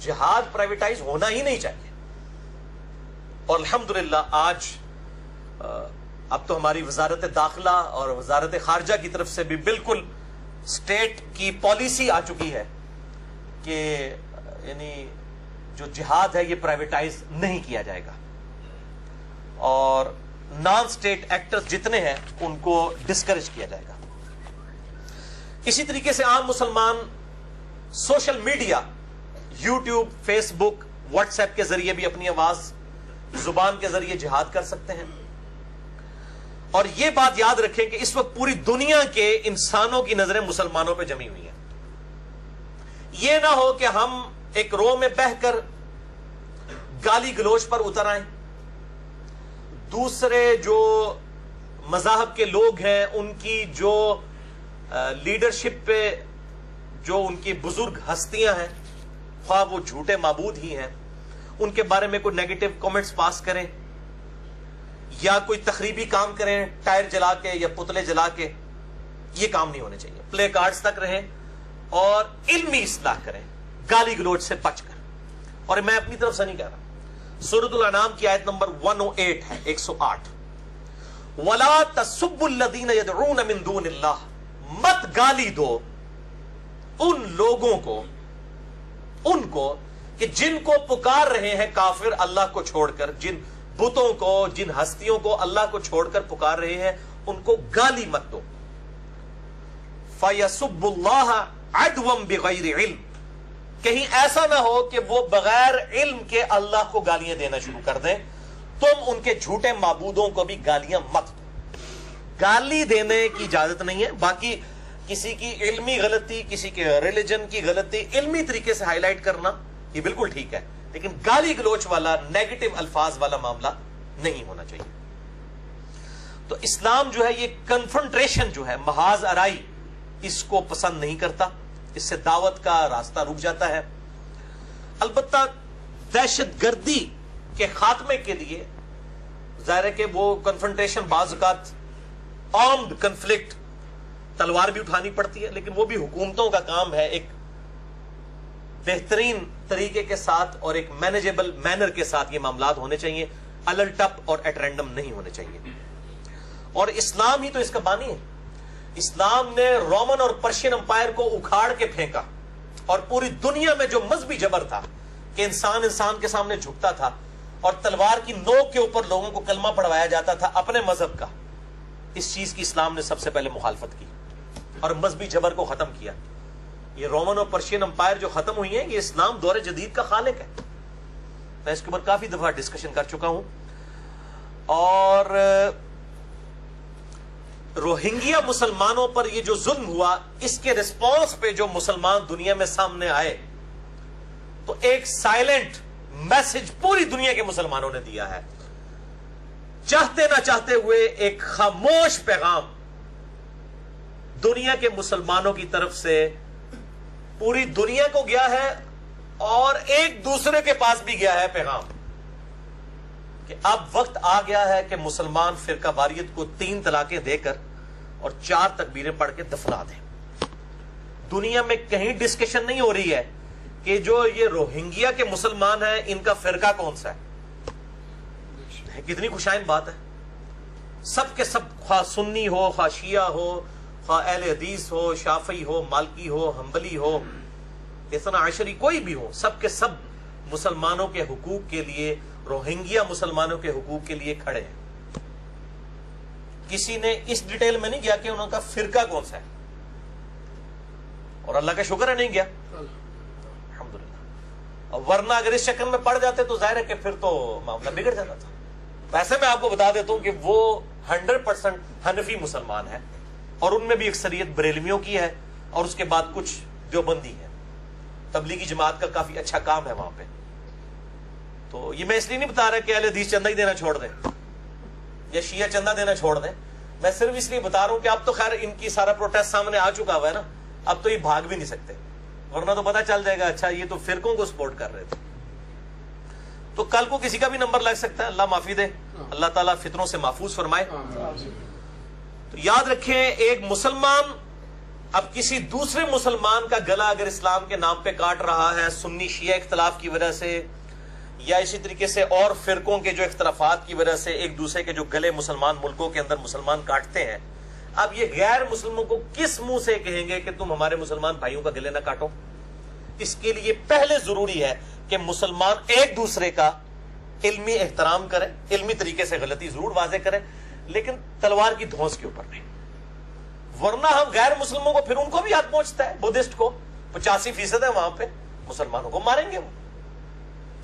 جہاد پرائیویٹائز ہونا ہی نہیں چاہیے. اور الحمدللہ آج اب تو ہماری وزارت داخلہ اور وزارت خارجہ کی طرف سے بھی بالکل اسٹیٹ کی پالیسی آ چکی ہے کہ یعنی جو جہاد ہے یہ پرائیویٹائز نہیں کیا جائے گا, اور نان اسٹیٹ ایکٹرز جتنے ہیں ان کو ڈسکریج کیا جائے گا. اسی طریقے سے عام مسلمان سوشل میڈیا, یوٹیوب, فیس بک, واٹس ایپ کے ذریعے بھی اپنی آواز زبان کے ذریعے جہاد کر سکتے ہیں. اور یہ بات یاد رکھیں کہ اس وقت پوری دنیا کے انسانوں کی نظریں مسلمانوں پہ جمی ہوئی ہیں. یہ نہ ہو کہ ہم ایک رو میں بہہ کر گالی گلوچ پر اتر آئیں, دوسرے جو مذاہب کے لوگ ہیں ان کی جو لیڈرشپ پہ جو ان کی بزرگ ہستیاں ہیں, خواہ وہ جھوٹے معبود ہی ہیں, ان کے بارے میں کوئی نیگیٹو کامنٹس پاس کریں یا کوئی تخریبی کام کریں ٹائر جلا کے یا پتلے جلا کے. یہ کام نہیں ہونے چاہیے. پلے کارڈز تک رہیں اور علمی اصلاح کریں گالی گلوچ سے بچ کر. اور میں اپنی طرف سے نہیں کہہ رہا, سورۃ الانعام کی آیت نمبر 108 ہے, 108, وَلَا تَسُبُّوا الَّذِينَ يَدْعُونَ مِن دُونِ اللَّهِ, مت گالی دو ان لوگوں کو, ان کو کہ جن کو پکار رہے ہیں کافر اللہ کو چھوڑ کر, جن بتوں کو, جن ہستیوں کو اللہ کو چھوڑ کر پکار رہے ہیں ان کو گالی مت دو. فَيَسُبُّ اللَّهَ عَدْوًا بِغَيْرِ عِلْمٍ, کہیں ایسا نہ ہو کہ وہ بغیر علم کے اللہ کو گالیاں دینا شروع کر دیں. تم ان کے جھوٹے معبودوں کو بھی گالیاں مت دو. گالی دینے کی اجازت نہیں ہے. باقی کسی کی علمی غلطی, کسی کے ریلیجن کی غلطی علمی طریقے سے ہائی لائٹ کرنا یہ بالکل ٹھیک ہے, لیکن گالی گلوچ والا, نیگیٹو الفاظ والا معاملہ نہیں ہونا چاہیے. تو اسلام جو ہے یہ کنفرنٹریشن جو ہے, محاذ آرائی, اس کو پسند نہیں کرتا. اس سے دعوت کا راستہ رک جاتا ہے. البتہ دہشت گردی کے خاتمے کے لیے ظاہر ہے کہ وہ کنفرنٹریشن بعض اوقات آرمڈ کنفلکٹ, تلوار بھی اٹھانی پڑتی ہے, لیکن وہ بھی حکومتوں کا کام ہے ایک بہترین طریقے کے ساتھ اور ایک مینیجیبل مینر کے ساتھ یہ معاملات ہونے چاہیے. الل ٹپ اور ایٹ رینڈم نہیں ہونے چاہیے. اور اسلام ہی تو اس کا بانی ہے. اسلام نے رومن اور پرشین امپائر کو اکھاڑ کے پھینکا, اور پوری دنیا میں جو مذہبی جبر تھا کہ انسان انسان کے سامنے جھکتا تھا اور تلوار کی نوک کے اوپر لوگوں کو کلمہ پڑھوایا جاتا تھا اپنے مذہب کا, اس چیز کی اسلام نے سب سے پہلے مخالفت کی اور مذہبی جبر کو ختم کیا. یہ رومن اور پرشین امپائر جو ختم ہوئی ہیں, یہ اسلام دور جدید کا خالق ہے. میں اس کے اوپر کافی دفعہ ڈسکشن کر چکا ہوں. اور روہنگیا مسلمانوں پر یہ جو ظلم ہوا, اس کے رسپانس پہ جو مسلمان دنیا میں سامنے آئے, تو ایک سائلنٹ میسج پوری دنیا کے مسلمانوں نے دیا ہے. چاہتے نہ چاہتے ہوئے ایک خاموش پیغام دنیا کے مسلمانوں کی طرف سے پوری دنیا کو گیا ہے, اور ایک دوسرے کے پاس بھی گیا ہے پیغام کہ اب وقت آ گیا ہے کہ مسلمان فرقہ واریت کو 3 طلاقیں دے کر اور 4 تکبیریں پڑھ کے دفنا دیں. دنیا میں کہیں ڈسکشن نہیں ہو رہی ہے کہ جو یہ روہنگیا کے مسلمان ہیں ان کا فرقہ کون سا ہے. کتنی خوشائن بات ہے. سب کے سب, خواہ سنی ہو, خواہ شیعہ ہو, خواہ اہل حدیث ہو, شافعی ہو, مالکی ہو, حنبلی ہو, اثنا عشری کوئی بھی ہو, سب کے سب مسلمانوں کے حقوق کے لیے, روہنگیا مسلمانوں کے حقوق کے لیے کھڑے ہیں. کسی نے اس ڈیٹیل میں نہیں گیا کہ انہوں کا فرقہ کون سا ہے, اور اللہ کا شکر ہے نہیں گیا الحمدللہ. ورنہ اگر اس شکل میں پڑ جاتے تو ظاہر ہے کہ پھر تو معاملہ بگڑ جاتا تھا. ویسے میں آپ کو بتا دیتا ہوں کہ وہ 100% حنفی مسلمان ہے, اور ان میں بھی اکثریت بریلویوں کی ہے, اور اس کے بعد کچھ دیوبندی ہے. تبلیغی جماعت کا کافی اچھا کام ہے وہاں پہ. تو یہ میں اس لیے نہیں بتا رہا کہ اہل حدیث چندہ ہی دینا چھوڑ دیں یا شیعہ چندہ دینا چھوڑ دیں, میں صرف اس لیے بتا رہا ہوں کہ اب تو خیر ان کی سارا پروٹیسٹ سامنے آ چکا ہوا ہے نا, اب تو یہ بھاگ بھی نہیں سکتے, ورنہ تو پتہ چل جائے گا اچھا یہ تو فرقوں کو سپورٹ کر رہے تھے. تو کل کو کسی کا بھی نمبر لگ سکتا ہے, اللہ معافی دے, اللہ تعالیٰ فتنوں سے محفوظ فرمائے. تو یاد رکھیں, ایک مسلمان اب کسی دوسرے مسلمان کا گلا اگر اسلام کے نام پہ کاٹ رہا ہے سنی شیعہ اختلاف کی وجہ سے, یا اسی طریقے سے اور فرقوں کے جو اختلافات کی وجہ سے ایک دوسرے کے جو گلے مسلمان ملکوں کے اندر مسلمان کاٹتے ہیں, اب یہ غیر مسلموں کو کس منہ سے کہیں گے کہ تم ہمارے مسلمان بھائیوں کا گلے نہ کاٹو؟ اس کے لیے پہلے ضروری ہے کہ مسلمان ایک دوسرے کا علمی احترام کریں, علمی طریقے سے غلطی ضرور واضح کریں, لیکن تلوار کی دھونس کے اوپر نہیں. ورنہ ہم غیر مسلموں کو پھر ان کو بھی ہاتھ پہنچتا ہے, بدھسٹ کو 85% ہے وہاں پہ, مسلمانوں کو ماریں گے وہ.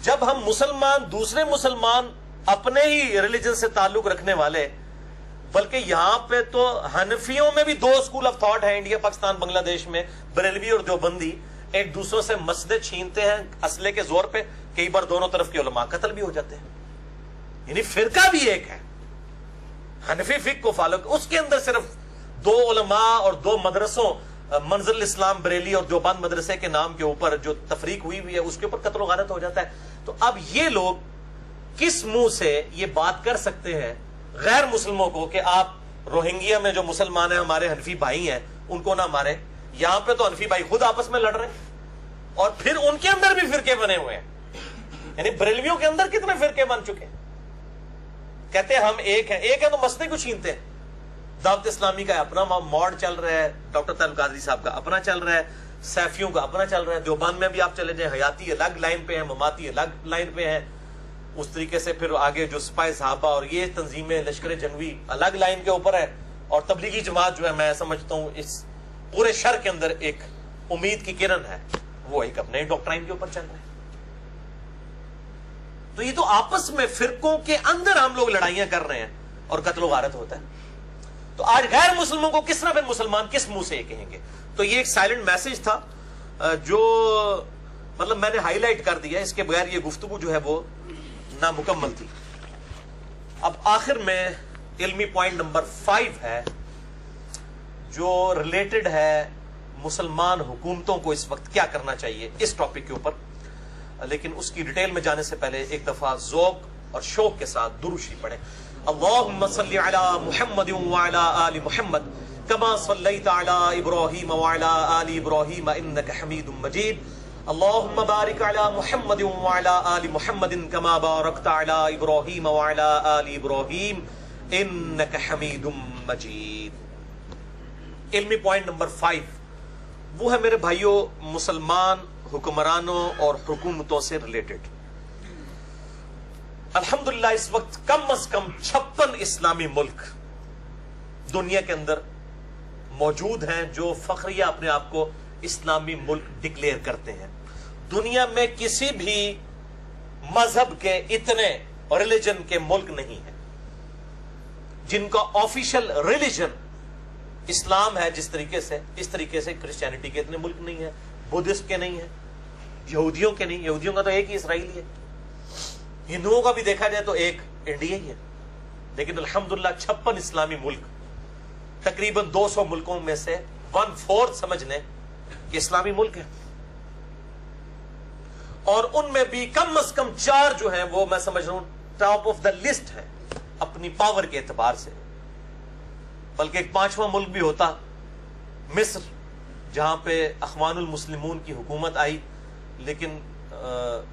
جب ہم مسلمان دوسرے مسلمان اپنے ہی ریلیجن سے تعلق رکھنے والے, بلکہ یہاں پہ تو حنفیوں میں بھی 2 اسکول آف تھاٹ ہیں انڈیا پاکستان بنگلہ دیش میں, بریلوی اور دیوبندی, ایک دوسروں سے مسجدیں چھینتے ہیں اسلحے کے زور پہ, کئی بار دونوں طرف کے علماء قتل بھی ہو جاتے ہیں. یعنی فرقہ بھی ایک ہے, حنفی فقہ کو فالو, اس کے اندر صرف 2 علماء اور 2 مدرسوں, منزل اسلام بریلی اور دیوبند مدرسے کے نام کے اوپر جو تفریق ہوئی ہے اس کے اوپر قتل و غارت ہو جاتا ہے. تو اب یہ لوگ کس منہ سے یہ بات کر سکتے ہیں غیر مسلموں کو کہ آپ روہنگیا میں جو مسلمان ہیں ہمارے حنفی بھائی ہیں ان کو نہ ماریں؟ یہاں پہ تو حنفی بھائی خود آپس میں لڑ رہے ہیں, اور پھر ان کے اندر بھی فرقے بنے ہوئے ہیں. یعنی بریلویوں کے اندر کتنے فرقے بن چکے ہیں, کہتے ہیں ہم ایک ہیں, ایک ہے تو مسئلے کو چھینتے ہیں. دعوت اسلامی کا اپنا موڈ چل رہا ہے, ڈاکٹر طارق قادری صاحب کا اپنا چل رہا ہے, سیفیوں کا اپنا چل رہا ہے, دیوبند میں بھی آپ چلے جائیں حیاتی الگ لائن پہ ہیں, مماتی الگ لائن پہ ہیں. اس طریقے سے پھر آگے جو سپاہی صحابہ اور یہ تنظیمیں لشکر جنگی الگ لائن کے اوپر ہے, اور تبلیغی جماعت جو ہے میں سمجھتا ہوں اس پورے شہر کے اندر ایک امید کی کرن ہے, وہ ایک اپنے ڈاکٹرائن کے اوپر چل رہا ہے. تو یہ تو آپس میں فرقوں کے اندر ہم لوگ لڑائیاں کر رہے ہیں اور قتل و غارت ہوتا ہے. تو آج غیر مسلموں کو کس طرح پھر مسلمان کس منہ سے یہ کہیں گے؟ تو یہ ایک سائلنٹ میسج تھا جو مطلب میں نے ہائی لائٹ کر دیا, اس کے بغیر یہ گفتگو جو ہے وہ نامکمل تھی. اب آخر میں علمی پوائنٹ نمبر 5 ہے جو ریلیٹڈ ہے مسلمان حکومتوں کو اس وقت کیا کرنا چاہیے اس ٹاپک کے اوپر. لیکن اس کی ڈیٹیل میں جانے سے پہلے ایک دفعہ ذوق اور شوق کے ساتھ درود شریف پڑھیں. اللہم صلی علی محمد وعلی آل محمد کما صلیت علی ابراہیم وعلی آل ابراہیم انک حمید مجید. اللہم بارک علی محمد وعلی آل محمد کما بارکت علی ابراہیم وعلی آل ابراہیم انک حمید مجید. علمی پوائنٹ نمبر 5 وہ ہے میرے بھائیوں مسلمان حکمرانوں اور حکومتوں سے ریلیٹڈ. الحمدللہ اس وقت کم از کم 56 اسلامی ملک دنیا کے اندر موجود ہیں جو فخریہ اپنے آپ کو اسلامی ملک ڈکلیئر کرتے ہیں. دنیا میں کسی بھی مذہب کے اتنے ریلیجن کے ملک نہیں ہیں جن کا آفیشل ریلیجن اسلام ہے جس طریقے سے, اس طریقے سے کرسچینٹی کے اتنے ملک نہیں ہیں, بدھسٹ کے نہیں ہیں, یہودیوں کے نہیں. یہودیوں کا تو ایک ہی اسرائیل ہے, ہندوؤں کا بھی دیکھا جائے تو ایک انڈیا ہی ہے. لیکن الحمدللہ 56 اسلامی ملک, تقریباً 200 ملکوں میں سے 1/4 سمجھ لیں کہ اسلامی ملک ہے. اور ان میں بھی کم از کم 4 جو ہیں وہ میں سمجھ رہا ہوں ٹاپ آف دا لسٹ ہے اپنی پاور کے اعتبار سے. بلکہ ایک 5واں ملک بھی ہوتا مصر, جہاں پہ اخوان المسلمون کی حکومت آئی لیکن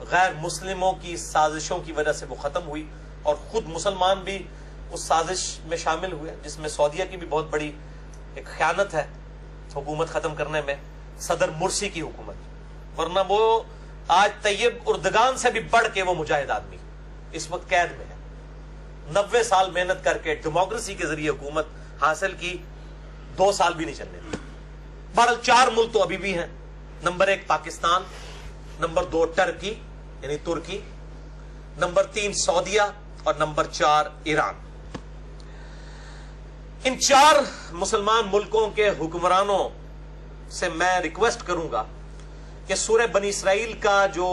غیر مسلموں کی سازشوں کی وجہ سے وہ ختم ہوئی, اور خود مسلمان بھی اس سازش میں شامل ہوئے جس میں سعودیہ کی بھی بہت بڑی ایک خیانت ہے حکومت ختم کرنے میں, صدر مرسی کی حکومت. ورنہ وہ آج طیب اردگان سے بھی بڑھ کے وہ مجاہد آدمی اس وقت قید میں ہے. 90 سال محنت کر کے ڈیموکریسی کے ذریعے حکومت حاصل کی, 2 سال بھی نہیں چلنے دی. بہرحال 4 ملک تو ابھی بھی ہیں. نمبر 1 پاکستان, نمبر 2 ٹرکی یعنی ترکی, نمبر 3 سعودیہ, اور نمبر 4 ایران. ان 4 مسلمان ملکوں کے حکمرانوں سے میں ریکویسٹ کروں گا کہ سورہ بنی اسرائیل کا جو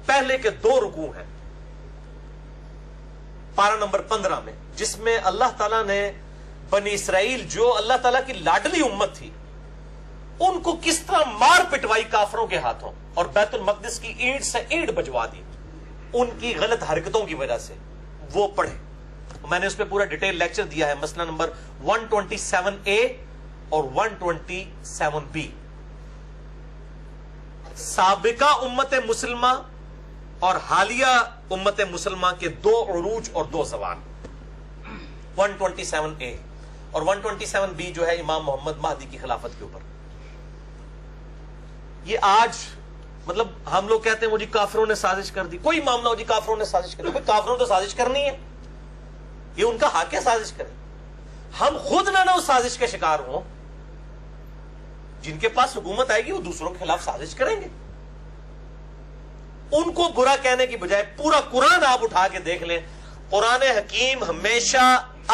پہلے کے 2 رکوع ہیں پارہ نمبر 15 میں, جس میں اللہ تعالیٰ نے بنی اسرائیل جو اللہ تعالیٰ کی لاڈلی امت تھی، ان کو کس طرح مار پٹوائی کافروں کے ہاتھوں اور بیت المقدس کی اینٹ سے اینٹ بجوا دی ان کی غلط حرکتوں کی وجہ سے، وہ پڑھے. میں نے اس پہ پورا ڈیٹیل لیکچر دیا ہے، مسئلہ نمبر 127A اور 127B. سابقہ امت مسلمہ اور حالیہ امت مسلمہ کے 2 عروج اور 2 زوال. 127A اور 127B جو ہے امام محمد مہدی کی خلافت کے اوپر. یہ آج مطلب ہم لوگ کہتے ہیں وہ جی کافروں نے سازش کر دی. کوئی معاملہ ہو جی کافروں نے سازش کر دی، کوئی کافروں نے تو سازش کرنی ہے، یہ ان کا حق ہے سازش کریں. ہم خود نہ اس سازش کے شکار ہوں. جن کے پاس حکومت آئے گی وہ دوسروں کے خلاف سازش کریں گے. ان کو برا کہنے کی بجائے پورا قرآن آپ اٹھا کے دیکھ لیں. قرآن حکیم ہمیشہ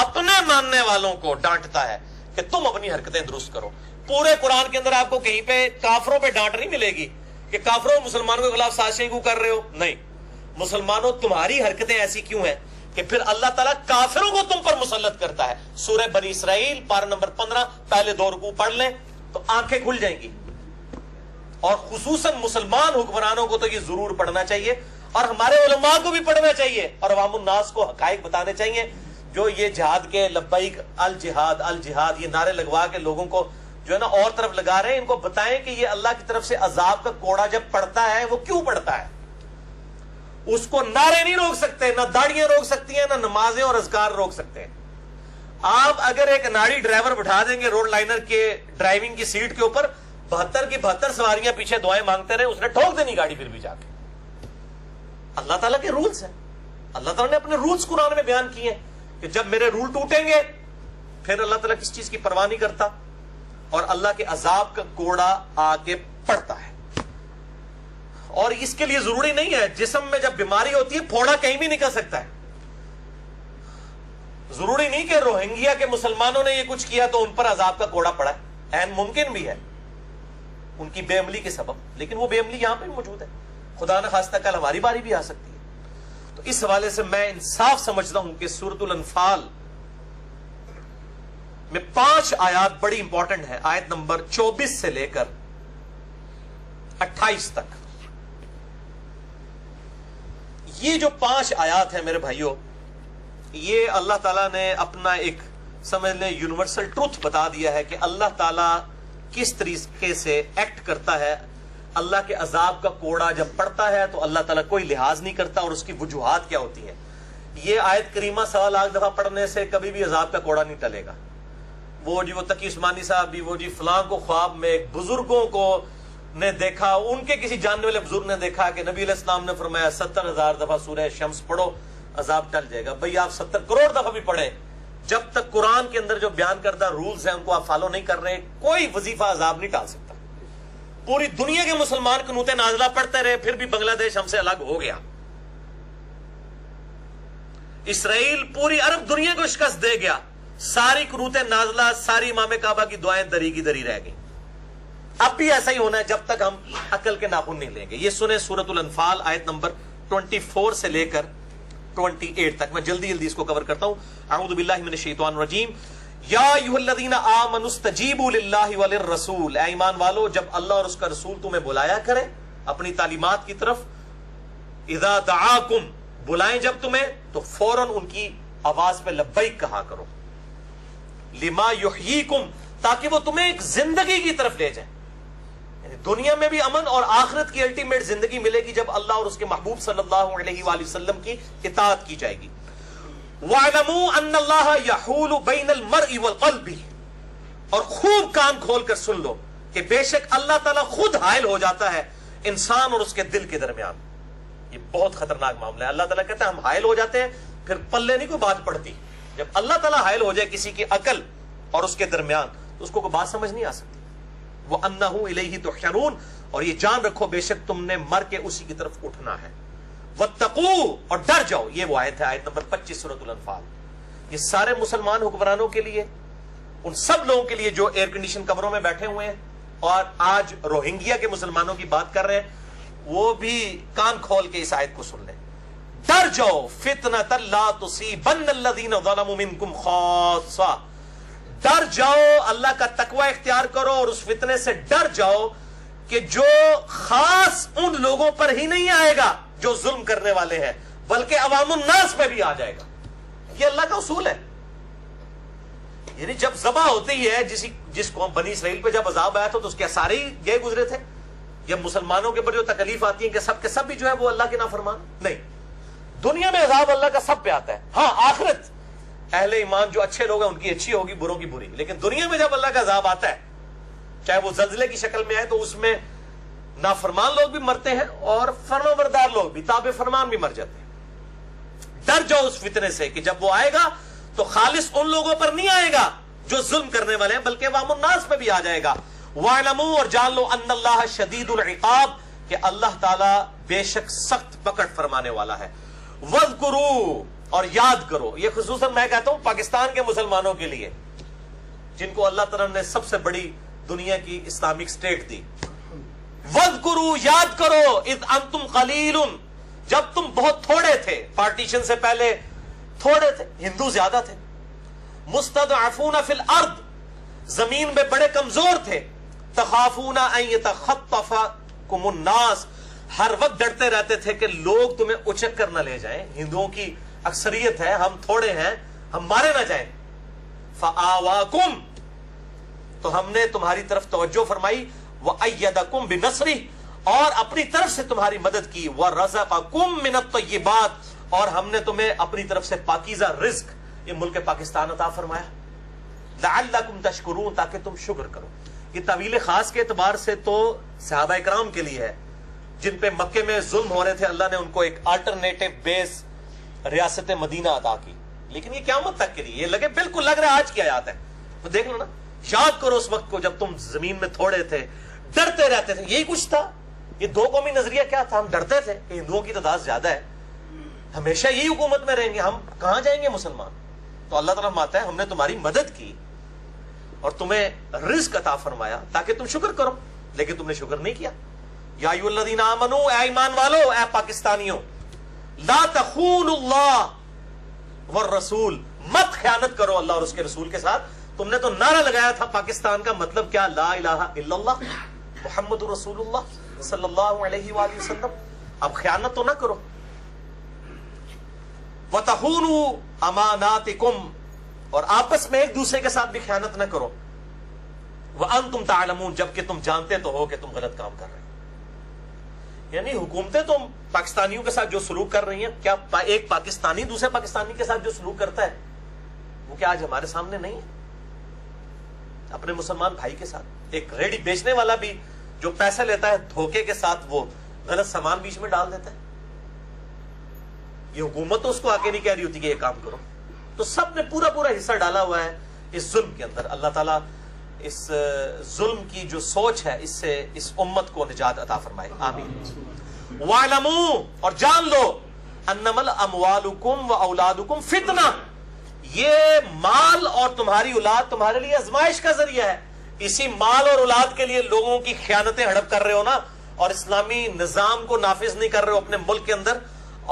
اپنے ماننے والوں کو ڈانٹتا ہے کہ تم اپنی حرکتیں درست کرو. پورے قرآن کے اندر آپ کو کہیں پہ کافروں پہ ڈانٹ نہیں ملے گی کہ کافروں مسلمانوں کے خلاف سازشیں کیوں کر رہے ہو. نہیں، مسلمانوں تمہاری حرکتیں ایسی کیوں ہیں کہ پھر اللہ تعالیٰ کافروں کو تم پر مسلط کرتا ہے. سورہ بنی اسرائیل پارہ نمبر 15 پہلے 2 رکوع پڑھ لیں تو آنکھیں کھل جائیں گی. اور خصوصاً مسلمان حکمرانوں کو تو یہ ضرور پڑھنا چاہیے، اور ہمارے علماء کو بھی پڑھنا چاہیے، اور عوام الناس کو حقائق بتانے چاہیے. جو یہ جہاد کے لبیک الجہاد الجہاد یہ نعرے لگوا کے لوگوں کو جو ہے نا اور طرف لگا رہے ہیں، ان کو بتائیں کہ یہ اللہ کی طرف سے عذاب کا کوڑا جب پڑتا ہے وہ کیوں پڑتا ہے. اس کو نعرے نہیں روک سکتے، نہ داڑیاں روک سکتی ہیں، نہ نمازیں اور اذکار روک سکتے ہیں. آپ اگر ایک ناڑی ڈرائیور بٹھا دیں گے روڈ لائنر کے ڈرائیونگ کی سیٹ کے اوپر، 72 کی 72 سواریاں پیچھے دعائیں مانگتے رہے، اس نے ٹھوک دینی گاڑی پھر بھی جا کے. اللہ تعالیٰ کے رولز ہیں، اللہ تعالیٰ نے اپنے رولز قرآن میں بیان کیے ہیں کہ جب میرے رول ٹوٹیں گے پھر اللہ تعالیٰ کس چیز کی پرواہ نہیں کرتا، اور اللہ کے عذاب کا کوڑا آگے پڑتا ہے. اور اس کے لیے ضروری نہیں ہے جسم میں جب بیماری ہوتی ہے پھوڑا کہیں بھی نکل سکتا ہے. ضروری نہیں کہ روہنگیا کے مسلمانوں نے یہ کچھ کیا تو ان پر عذاب کا کوڑا پڑا ہے. این ممکن بھی ہے ان کی بے عملی کے سبب، لیکن وہ بے عملی یہاں پہ موجود ہے. خدا نہ خواستہ کل ہماری باری بھی آ سکتی ہے. تو اس حوالے سے میں انصاف سمجھتا ہوں کہ سورۃ الانفال میں 5 آیات بڑی امپورٹنٹ ہے. آیت نمبر 24 سے لے کر 28 تک. یہ جو 5 آیات ہیں میرے بھائیوں، یہ اللہ تعالیٰ نے اپنا ایک سمجھ لیں یونیورسل ٹروتھ بتا دیا ہے کہ اللہ تعالیٰ کس طریقے سے ایکٹ کرتا ہے. اللہ کے عذاب کا کوڑا جب پڑتا ہے تو اللہ تعالیٰ کوئی لحاظ نہیں کرتا، اور اس کی وجوہات کیا ہوتی ہیں. یہ آیت کریمہ 1.25 لاکھ دفعہ پڑھنے سے کبھی بھی عذاب کا کوڑا نہیں ٹلے گا. وہ تقی عثمانی صاحب بھی وہ فلاں کو خواب میں بزرگوں کو نے دیکھا، ان کے کسی جاننے والے بزرگ نے دیکھا کہ نبی علیہ السلام نے فرمایا 70,000 دفعہ سورہ شمس پڑھو عذاب ٹل جائے گا. بھئی آپ 70 کروڑ دفعہ بھی پڑھیں، جب تک قرآن کے اندر جو بیان کردہ رولز ہیں ان کو آپ فالو نہیں کر رہے، کوئی وظیفہ عذاب نہیں ٹال سکتا. پوری دنیا کے مسلمان قنوت نازلہ پڑھتے رہے پھر بھی بنگلہ دیش ہم سے الگ ہو گیا. اسرائیل پوری عرب دنیا کو شکست دے گیا. ساری قنوت نازلہ، ساری امام کعبہ کی دعائیں دری کی دری رہ گئی. اب بھی ایسا ہی ہونا ہے جب تک ہم عقل کے ناخن نہیں لیں گے. یہ سنیں سورۃ الانفال آیت نمبر 24 سے لے کر 28 تک. میں جلدی اس کو کور کرتا ہوں. اعوذ باللہ من الشیطان الرجیم. یا ایھا الذین آمنوا استجیبوا للہ وللرسول. اے ایمان والو، جب اللہ اور اس کا رسول تمہیں بلایا کرے اپنی تعلیمات کی طرف، اذا دعاکم، بلائیں جب تمہیں تو فوراً ان کی آواز پہ لبیک کہا کرو. لما یحییکم، تاکہ وہ تمہیں ایک زندگی کی طرف لے جائیں. یعنی دنیا میں بھی امن اور آخرت کی الٹیمیٹ زندگی ملے گی جب اللہ اور اس کے محبوب صلی اللہ علیہ وآلہ وسلم کی اطاعت کی جائے گی. وَاعْلَمُوا أَنَّ اللَّهَ يَحُولُ بَيْنَ الْمَرْءِ وَالْقَلْبِ، اور خوب کان کھول کر سن لو کہ بے شک اللہ تعالیٰ خود حائل ہو جاتا ہے انسان اور اس کے دل کے درمیان. یہ بہت خطرناک معاملہ ہے. اللہ تعالیٰ کہتا ہے ہم حائل ہو جاتے ہیں، پھر پلے نہیں کوئی بات پڑتی. جب اللہ تعالیٰ حائل ہو جائے کسی کی عقل اور اس کے درمیان تو اس کو کوئی بات سمجھ نہیں آ سکتی. وَأَنَّهُ إِلَيْهِ تُحْشَرُونَ، اور یہ جان رکھو بے شک تم نے مر کے اسی کی طرف اٹھنا ہے. وَاتَّقُوا، اور ڈر جاؤ. یہ وہ آیت ہے، آیت نمبر 25 سورۃ الانفال. یہ سارے مسلمان حکمرانوں کے لیے، ان سب لوگوں کے لیے جو ایئر کنڈیشن کمروں میں بیٹھے ہوئے ہیں اور آج روہنگیا کے مسلمانوں کی بات کر رہے ہیں، وہ بھی کان کھول کے اس آیت کو سن لیں. ڈر جاؤ، فِتْنَةً لَا تُصِيبَنَّ الَّذِينَ ظَلَمُوا مِنْكُمْ خَاصَّةً، ڈر جاؤ, اللہ کا تقوی اختیار کرو اور اس فتنے سے ڈر جاؤ کہ جو خاص ان لوگوں پر ہی نہیں آئے گا جو ظلم کرنے والے ہیں, بلکہ عوام الناس پہ بھی آ جائے گا. یہ اللہ کا اصول ہے. یعنی جب ذبح ہوتی ہے, جس قوم بنی اسرائیل پہ جب عذاب آیا تھا تو اس کے سارے ہی گئے گزرے تھے. جب مسلمانوں کے اوپر جو تکلیف آتی ہے کہ سب بھی جو ہے وہ اللہ کے نافرمان نہیں. دنیا میں عذاب اللہ کا سب پہ آتا ہے. ہاں, آخرت اہل ایمان جو اچھے لوگ ہیں ان کی اچھی ہوگی, بروں کی بری. لیکن دنیا میں جب اللہ کا عذاب آتا ہے, چاہے وہ زلزلے کی شکل میں آئے, تو اس میں نافرمان لوگ بھی مرتے ہیں اور فرمانبردار لوگ بھی, تابع فرمان بھی مر جاتے ہیں. ڈر جاؤ اس فتنے سے کہ جب وہ آئے گا تو خالص ان لوگوں پر نہیں آئے گا جو ظلم کرنے والے ہیں, بلکہ عوام الناس پہ بھی آ جائے گا. وَاعْلَمُوا, اور جان لو, ان اللہ شدید العقاب, کہ اللہ تعالی بے شک سخت پکڑ فرمانے والا ہے. وَاذْكُرُوا, اور یاد کرو. یہ خصوصاً میں کہتا ہوں پاکستان کے مسلمانوں کے لیے, جن کو اللہ تعالیٰ نے سب سے بڑی دنیا کی اسلامک سٹیٹ دی. وَاذْكُرُوا, یاد کرو, اذ انتم قلیل, جب تم بہت تھوڑے تھے. پارٹیشن سے پہلے تھوڑے تھے, ہندو زیادہ تھے. مستضعفون فی الارض, زمین میں بڑے کمزور تھے. تخافون ان یتخطفکم الناس, ہر وقت ڈرتے رہتے تھے کہ لوگ تمہیں اچک کر نہ لے جائیں. ہندوؤں کی اکثریت ہے, ہم تھوڑے ہیں, ہم مارے نہ جائیں. فآواکم, تو ہم نے تمہاری طرف توجہ فرمائی. وأیدکم بنصرہ, اور اپنی طرف سے تمہاری مدد کی. ورزقکم من الطیبات, اور ہم نے تمہیں اپنی طرف سے پاکیزہ رزق یہ ملک پاکستان عطا فرمایا. لعلکم تشکرون, تاکہ تم شکر کرو. یہ طویل خاص کے اعتبار سے تو صحابہ کرام کے لیے ہے, جن پہ مکے میں ظلم ہو رہے تھے. اللہ نے ان کو ایک آلٹرنیٹو بیس ریاست مدینہ عطا کی. لیکن یہ قیامت تک کے لیے, یہ بالکل لگ رہا ہے آج کی آیات ہے. تو دیکھ لو نا, یاد کرو اس وقت کو جب تم زمین میں تھوڑے تھے, ڈرتے رہتے تھے. یہی کچھ تھا. یہ دو قومی نظریہ کیا تھا؟ ہم ڈرتے تھے کہ ہندوؤں کی تعداد زیادہ ہے, ہمیشہ یہی حکومت میں رہیں گے, ہم کہاں جائیں گے مسلمان. تو اللہ تعالیٰ فرماتا ہے ہم نے تمہاری مدد کی اور تمہیں رزق عطا فرمایا تاکہ تم شکر کرو, لیکن تم نے شکر نہیں کیا. یا ایھا الذین آمنوا, اے ایمان والو, اے پاکستانیوں, لا تخونوا اللہ والرسول, مت خیانت کرو اللہ اور اس کے رسول کے ساتھ. تم نے تو نعرہ لگایا تھا پاکستان کا, مطلب کیا؟ لا الہ الا اللہ محمد رسول اللہ صلی اللہ علیہ وآلہ وسلم. اب خیانت تو نہ کرو. وَتَخُونُوا أَمَانَاتِكُمْ, اور آپس میں ایک دوسرے کے ساتھ بھی خیانت نہ کرو. وَأَنْتُمْ تَعْلَمُونَ, جبکہ تم جانتے تو ہو کہ تم غلط کام کر رہے ہیں. یعنی حکومتیں تو پاکستانیوں کے ساتھ جو سلوک کر رہی ہیں, کیا ایک پاکستانی دوسرے پاکستانی کے ساتھ جو سلوک کرتا ہے وہ کیا آج ہمارے سامنے نہیں ہے؟ اپنے مسلمان بھائی کے ساتھ ایک ریڑی بیچنے والا بھی جو پیسہ لیتا ہے دھوکے کے ساتھ, وہ غلط سامان بیچ میں ڈال دیتا ہے. یہ حکومت تو اس کو آگے نہیں کہہ رہی ہوتی کہ یہ کام کرو. تو سب نے پورا حصہ ڈالا ہوا ہے اس ظلم کے اندر. اللہ تعالیٰ اس ظلم کی جو سوچ ہے اس سے اس امت کو نجات عطا فرمائے, آمین. وَاعْلَمُوا, اور جان لو, انما الاموالکم واولادکم فتنہ, یہ مال اور تمہاری اولاد تمہارے لیے آزمائش کا ذریعہ ہے. اسی مال اور اولاد کے لیے لوگوں کی خیانتیں ہڑپ کر رہے ہو نا, اور اسلامی نظام کو نافذ نہیں کر رہے ہو اپنے ملک کے اندر,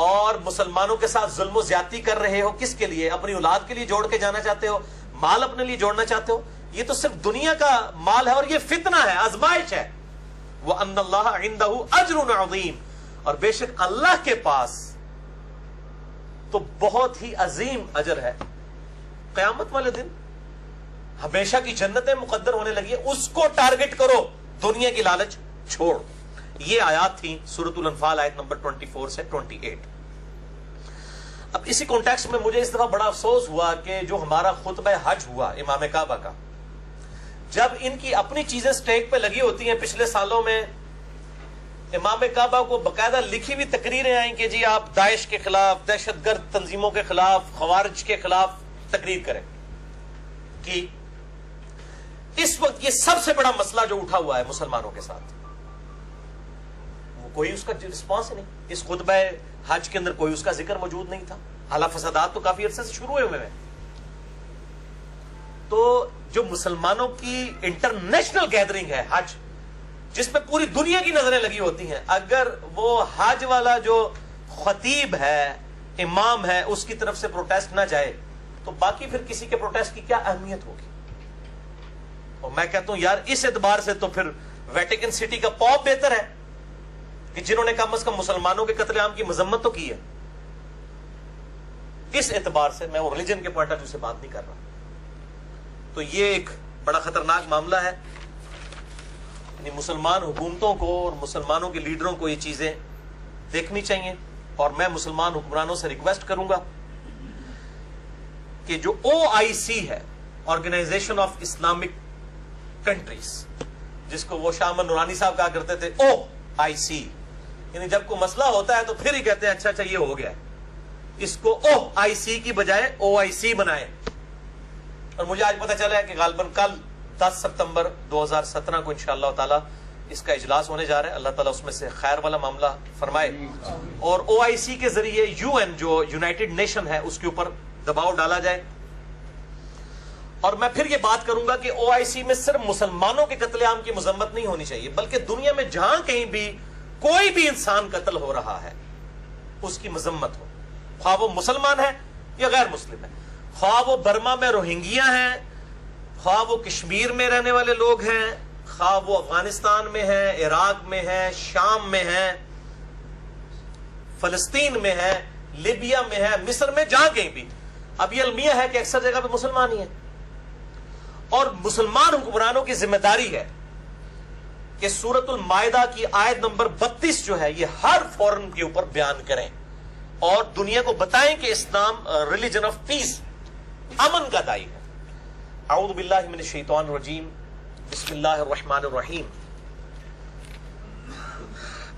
اور مسلمانوں کے ساتھ ظلم و زیادتی کر رہے ہو. کس کے لیے؟ اپنی اولاد کے لیے جوڑ کے جانا چاہتے ہو, مال اپنے لیے جوڑنا چاہتے ہو. یہ تو صرف دنیا کا مال ہے اور یہ فتنہ ہے, آزمائش ہے. وَأَنَّ اللَّهَ عِندَهُ أَجْرٌ عَظِيمٌ, اور بے شک اللہ کے پاس تو بہت ہی عظیم اجر ہے. قیامت والے دن ہمیشہ کی جنتیں مقدر ہونے لگی ہے, اس کو ٹارگٹ کرو, دنیا کی لالچ چھوڑ. یہ آیات تھی سورۃ الانفال آیت نمبر 24 سے 28. اب اسی کانٹیکسٹ میں مجھے اس دفعہ بڑا افسوس ہوا کہ جو ہمارا خطبہ حج ہوا امام کعبہ کا, جب ان کی اپنی چیزیں سٹیک پہ لگی ہوتی ہیں. پچھلے سالوں میں امام کعبہ کو باقاعدہ لکھی ہوئی تقریریں آئیں کہ جی آپ داعش کے خلاف, دہشت گرد تنظیموں کے خلاف, خوارج کے خلاف تقریر کریں. کہ اس وقت یہ سب سے بڑا مسئلہ جو اٹھا ہوا ہے مسلمانوں کے ساتھ, وہ کوئی اس کا رسپانس ہی نہیں. اس خطبہ حج کے اندر کوئی اس کا ذکر موجود نہیں تھا. حالانکہ فسادات تو کافی عرصے سے شروع ہوئے ہیں. تو جو مسلمانوں کی انٹرنیشنل گیدرنگ ہے حج, جس میں پوری دنیا کی نظریں لگی ہوتی ہیں, اگر وہ حج والا جو خطیب ہے, امام ہے, اس کی طرف سے پروٹیسٹ نہ جائے تو باقی پھر کسی کے پروٹیسٹ کی کیا اہمیت ہوگی؟ اور میں کہتا ہوں یار اس اعتبار سے تو پھر ویٹیکن سٹی کا پوپ بہتر ہے کہ جنہوں نے کم از کم مسلمانوں کے قتل عام کی مذمت تو کی ہے. اس اعتبار سے میں وہ ریلیجن کے پوائنٹ آف ویو سے بات نہیں کر رہا. تو یہ ایک بڑا خطرناک معاملہ ہے. یعنی مسلمان حکومتوں کو اور مسلمانوں کے لیڈروں کو یہ چیزیں دیکھنی چاہیے. اور میں مسلمان حکمرانوں سے ریکویسٹ کروں گا کہ جو OIC ہے, آرگنائزیشن آف اسلامک کنٹریز, جس کو وہ شاہ احمد نورانی صاحب کہا کرتے تھے OIC, یعنی جب کوئی مسئلہ ہوتا ہے تو پھر ہی کہتے ہیں اچھا اچھا یہ ہو گیا ہے, اس کو OIC کی بجائے OIC بنائے. اور مجھے آج پتہ چلا ہے کہ غالباً کل 10 سپتمبر 2017 کو انشاءاللہ تعالی اس کا اجلاس ہونے جا رہا ہے. اللہ تعالیٰ اس میں سے خیر والا معاملہ فرمائے, اور OIC کے ذریعے UN جو یونائٹڈ نیشن ہے اس کے اوپر دباؤ ڈالا جائے. اور میں پھر یہ بات کروں گا کہ OIC میں صرف مسلمانوں کے قتل عام کی مذمت نہیں ہونی چاہیے, بلکہ دنیا میں جہاں کہیں بھی کوئی بھی انسان قتل ہو رہا ہے اس کی مذمت ہو, خواہ وہ مسلمان ہے یا غیر مسلم ہے, خواہ وہ برما میں روہنگیا ہیں, خواہ وہ کشمیر میں رہنے والے لوگ ہیں, خواہ وہ افغانستان میں ہیں, عراق میں ہیں, شام میں ہیں, فلسطین میں ہے, لیبیا میں ہے, مصر میں, جہاں کہیں بھی. اب یہ المیہ ہے کہ اکثر جگہ پہ مسلمان ہی ہیں, اور مسلمان حکمرانوں کی ذمہ داری ہے کہ سورۃ المائدہ کی آیت نمبر 32 جو ہے یہ ہر فورن کے اوپر بیان کریں اور دنیا کو بتائیں کہ اسلام ریلیجن آف پیس, امن کا دائی ہے. اعوذ باللہ من الشیطان الرجیم, بسم اللہ الرحمن الرحیم.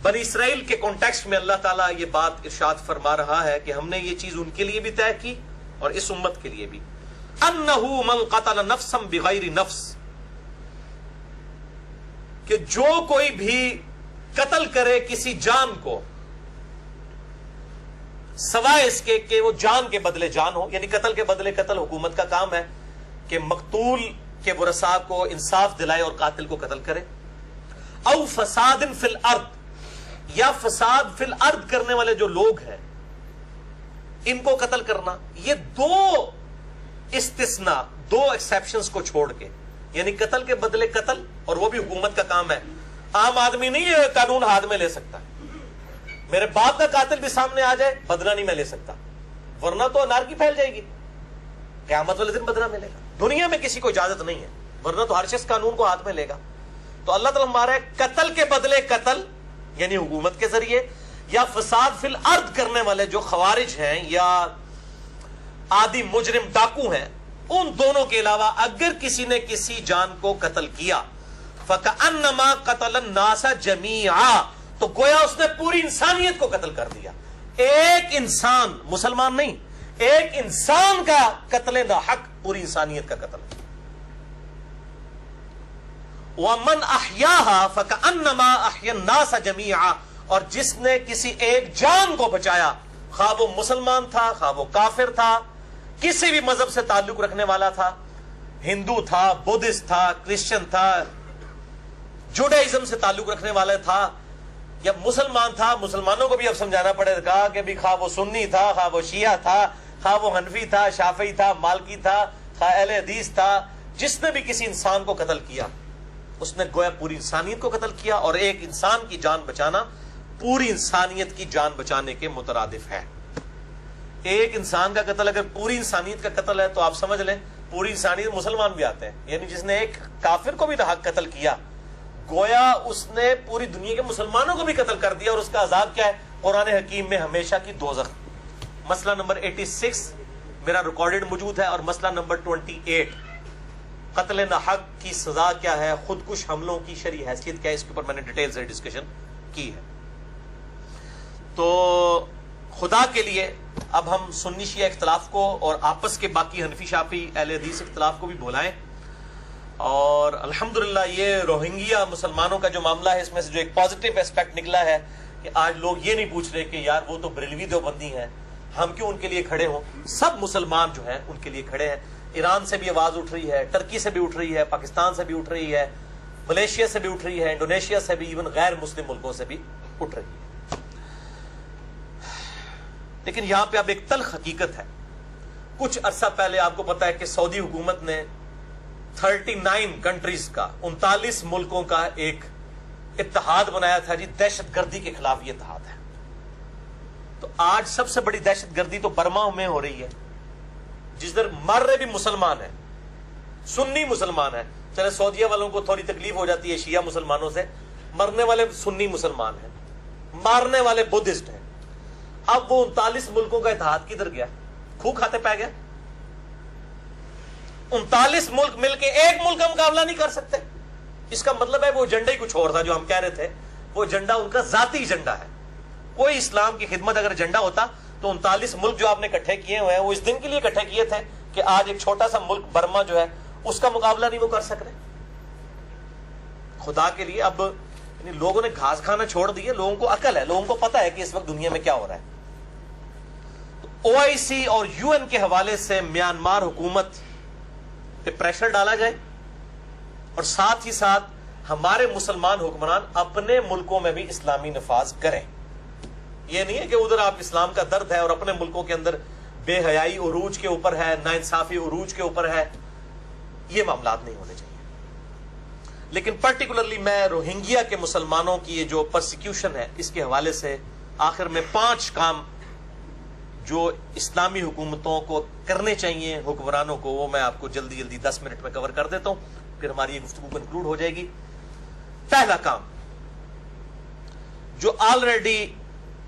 بنی اسرائیل کے کانٹیکسٹ میں اللہ تعالیٰ یہ بات ارشاد فرما رہا ہے کہ ہم نے یہ چیز ان کے لیے بھی طے کی اور اس امت کے لیے بھی. انہو من قتل نفسا بغیر نفس, کہ جو کوئی بھی قتل کرے کسی جان کو سوائے اس کے کہ وہ جان کے بدلے جان ہو, یعنی قتل کے بدلے قتل حکومت کا کام ہے کہ مقتول کے ورثاء کو انصاف دلائے اور قاتل کو قتل کرے. او فساد فی الارض, یا فساد فی الارض کرنے والے جو لوگ ہیں ان کو قتل کرنا. یہ دو استثناء, دو ایکسیپشنز کو چھوڑ کے, یعنی قتل کے بدلے قتل, اور وہ بھی حکومت کا کام ہے. عام آدمی نہیں یہ قانون ہاتھ میں لے سکتا. میرے باپ کا قاتل بھی سامنے آ جائے بدلہ نہیں میں لے سکتا, ورنہ تو انارکی پھیل جائے گی, قیامت والے دن بدلہ ملے گا. دنیا میں کسی کو اجازت نہیں ہے, ورنہ تو ہر شخص قانون کو ہاتھ میں لے گا. تو اللہ تعالیٰ ہمارا قتل کے بدلے قتل یعنی حکومت کے ذریعے, یا فساد فی الارض کرنے والے جو خوارج ہیں یا عادی مجرم ڈاکو ہیں, ان دونوں کے علاوہ اگر کسی نے کسی جان کو قتل کیا فَكَأَنَّمَا قَتَلَ النَّاسَ جَمِيعًا, تو گویا اس نے پوری انسانیت کو قتل کر دیا. ایک انسان, مسلمان نہیں, ایک انسان کا قتل ناحق پوری انسانیت کا قتل. وَمَنْ أَحْيَاهَا فَكَأَنَّمَا أَحْيَا النَّاسَ جَمِيعًا, اور جس نے کسی ایک جان کو بچایا, خواہ وہ مسلمان تھا, خواہ وہ کافر تھا, کسی بھی مذہب سے تعلق رکھنے والا تھا, ہندو تھا, بدھسٹ تھا, کرسچن تھا, جوڈائزم سے تعلق رکھنے والا تھا, یا مسلمان تھا. مسلمانوں کو بھی اب سمجھانا پڑے گا کہ بھی خواہ وہ سنی تھا, خواہ وہ شیعہ تھا, خواہ وہ حنفی تھا, شافعی تھا, مالکی تھا, خواہ اہل حدیث تھا, جس نے بھی کسی انسان کو قتل کیا اس نے گویا پوری انسانیت کو قتل کیا. اور ایک انسان کی جان بچانا پوری انسانیت کی جان بچانے کے مترادف ہے. ایک انسان کا قتل اگر پوری انسانیت کا قتل ہے تو آپ سمجھ لیں پوری انسانیت مسلمان بھی آتے ہیں. یعنی جس نے ایک کافر کو بھی ناحق قتل کیا گویا اس نے پوری دنیا کے مسلمانوں کو بھی قتل کر دیا. اور اس کا عذاب کیا ہے؟ قرآن حکیم میں ہمیشہ کی دوزخ. مسئلہ نمبر 86 میرا ریکارڈڈ موجود ہے, اور مسئلہ نمبر 28 قتل ناحق کی سزا کیا ہے, خودکش حملوں کی شرعی حیثیت کیا ہے, اس کے اوپر میں نے ڈیٹیل سے ڈسکشن کی ہے. تو خدا کے لیے اب ہم سنی شیعہ اختلاف کو اور آپس کے باقی حنفی شافعی اہل حدیث اختلاف کو بھی بھولائیں. اور الحمدللہ یہ روہنگیا مسلمانوں کا جو معاملہ ہے اس میں سے جو ایک پازیٹیو ایسپیکٹ نکلا ہے کہ آج لوگ یہ نہیں پوچھ رہے کہ یار وہ تو بریلوی دیوبندی ہیں, ہم کیوں ان کے لیے کھڑے ہوں. سب مسلمان جو ہیں ان کے لیے کھڑے ہیں. ایران سے بھی آواز اٹھ رہی ہے, ٹرکی سے بھی اٹھ رہی ہے, پاکستان سے بھی اٹھ رہی ہے, ملیشیا سے بھی اٹھ رہی ہے, انڈونیشیا سے بھی, ایون غیر مسلم ملکوں سے بھی اٹھ رہی ہے. لیکن یہاں پہ اب ایک تلخ حقیقت ہے. کچھ عرصہ پہلے آپ کو پتا ہے کہ سعودی حکومت نے 39 کنٹریز کا 39 ملکوں کا ایک اتحاد بنایا تھا جی، دہشت گردی کے خلاف یہ اتحاد ہے. تو آج سب سے بڑی دہشت گردی تو برما میں ہو رہی ہے، جس در مر رہے بھی مسلمان ہیں، سنی مسلمان ہیں. چلے سعودیہ والوں کو تھوڑی تکلیف ہو جاتی ہے شیعہ مسلمانوں سے، مرنے والے سنی مسلمان ہیں، مارنے والے بدھسٹ ہیں. اب وہ 39 ملکوں کا اتحاد کدھر گیا؟ کھو کھاتے پہ گیا. 39 ملک مل کے ایک ملک کا مقابلہ نہیں کر سکتے. اس کا مطلب ہے وہ ایجنڈا ہی کچھ اور تھا جو ہم کہہ رہے تھے. وہ ایجنڈا ان کا ذاتی ایجنڈا ہے. کوئی اسلام کی خدمت اگر ایجنڈا ہوتا تو 39 ملک جو آپ نے اکٹھے کیے ہوئے ہیں وہ اس دن کے لیے اکٹھے کیے تھے کہ آج ایک چھوٹا سا ملک برما جو ہے اس کا مقابلہ نہیں وہ کر سک رہے. خدا کے لیے اب لوگوں نے گھاس کھانا چھوڑ دیا. لوگوں کو عقل ہے، لوگوں کو پتا ہے کہ اس وقت دنیا میں کیا ہو رہا ہے. OIC اور UN کے حوالے سے میانمار حکومت پہ پریشر ڈالا جائے اور ساتھ ہی ساتھ ہمارے مسلمان حکمران اپنے ملکوں میں بھی اسلامی نفاذ کریں. یہ نہیں ہے کہ ادھر آپ اسلام کا درد ہے اور اپنے ملکوں کے اندر بے حیائی عروج کے اوپر ہے، ناانصافی عروج کے اوپر ہے. یہ معاملات نہیں ہونے چاہیے. لیکن پرٹیکولرلی میں روہنگیا کے مسلمانوں کی یہ جو پرسیکیوشن ہے اس کے حوالے سے آخر میں 5 کام جو اسلامی حکومتوں کو کرنے چاہیے، حکمرانوں کو، وہ میں آپ کو جلدی جلدی 10 منٹ میں کور کر دیتا ہوں، پھر ہماری یہ گفتگو کنکلوڈ ہو جائے گی. پہلا کام، جو آلریڈی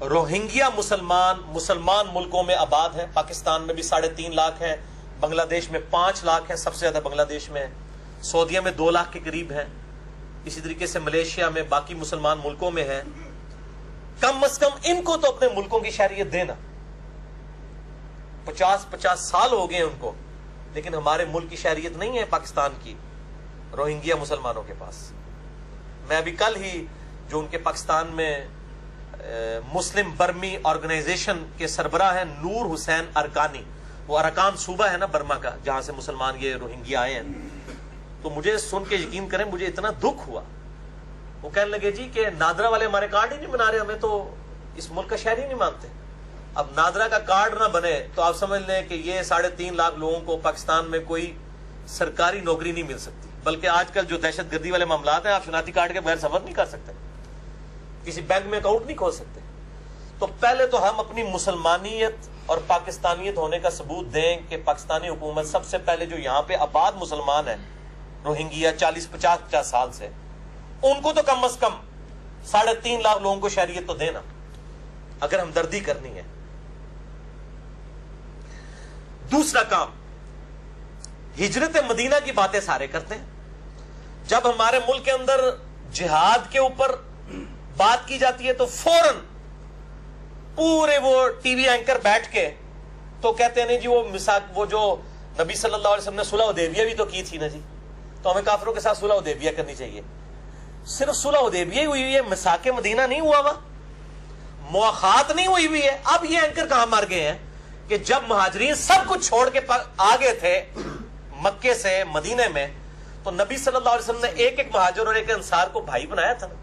روہنگیا مسلمان ملکوں میں آباد ہیں، پاکستان میں بھی 3.5 لاکھ ہیں، بنگلہ دیش میں 5 لاکھ ہیں، سب سے زیادہ بنگلہ دیش میں، سعودیہ میں 2 لاکھ کے قریب ہیں، اسی طریقے سے ملیشیا میں، باقی مسلمان ملکوں میں ہیں. کم از کم ان کو تو اپنے ملکوں کی شہریت دینا. 50 سال ہو گئے ان کو، لیکن ہمارے ملک کی شہریت نہیں ہے پاکستان کی روہنگیا مسلمانوں کے پاس. میں ابھی کل ہی جو ان کے پاکستان میں مسلم برمی آرگنائزیشن کے سربراہ ہیں نور حسین ارکانی، وہ ارکان صوبہ ہے نا برما کا جہاں سے مسلمان یہ روہنگیا آئے ہیں، تو مجھے سن کے یقین کریں مجھے اتنا دکھ ہوا. وہ کہنے لگے جی کہ نادرا والے ہمارے کارڈ ہی نہیں بنا رہے، ہمیں تو اس ملک کا شہری نہیں مانتے. اب نادرا کا کارڈ نہ بنے تو آپ سمجھ لیں کہ یہ 3.5 لاکھ لوگوں کو پاکستان میں کوئی سرکاری نوکری نہیں مل سکتی. بلکہ آج کل جو دہشت گردی والے معاملات ہیں، آپ شناختی کارڈ کے بغیر سفر نہیں کر سکتے، کسی بینک میں اکاؤنٹ نہیں کھول سکتے. تو پہلے تو ہم اپنی مسلمانیت اور پاکستانیت ہونے کا ثبوت دیں کہ پاکستانی حکومت سب سے پہلے جو یہاں پہ آباد مسلمان ہیں روہنگیا 40-50 سال سے، ان کو تو کم از کم 3.5 لاکھ لوگوں کو شہریت تو دینا اگر ہمدردی کرنی ہے. دوسرا کام، ہجرت مدینہ کی باتیں سارے کرتے ہیں. جب ہمارے ملک کے اندر جہاد کے اوپر بات کی جاتی ہے تو فوراً پورے وہ ٹی وی اینکر بیٹھ کے تو کہتے ہیں نہیں جی وہ جو نبی صلی اللہ علیہ وسلم نے صلح حدیبیہ بھی تو کی تھی نا جی، تو ہمیں کافروں کے ساتھ صلح حدیبیہ کرنی چاہیے. صرف صلح حدیبیہ ہی ہوئی ہے، میثاق مدینہ نہیں ہوا ہوا، مواخات نہیں ہوئی ہوئی ہے. اب یہ اینکر کہاں مر گئے ہیں کہ جب مہاجرین سب کچھ چھوڑ کے آگے تھے مکے سے مدینے میں، تو نبی صلی اللہ علیہ وسلم نے ایک مہاجر اور ایک انصار کو بھائی بنایا تھا نا.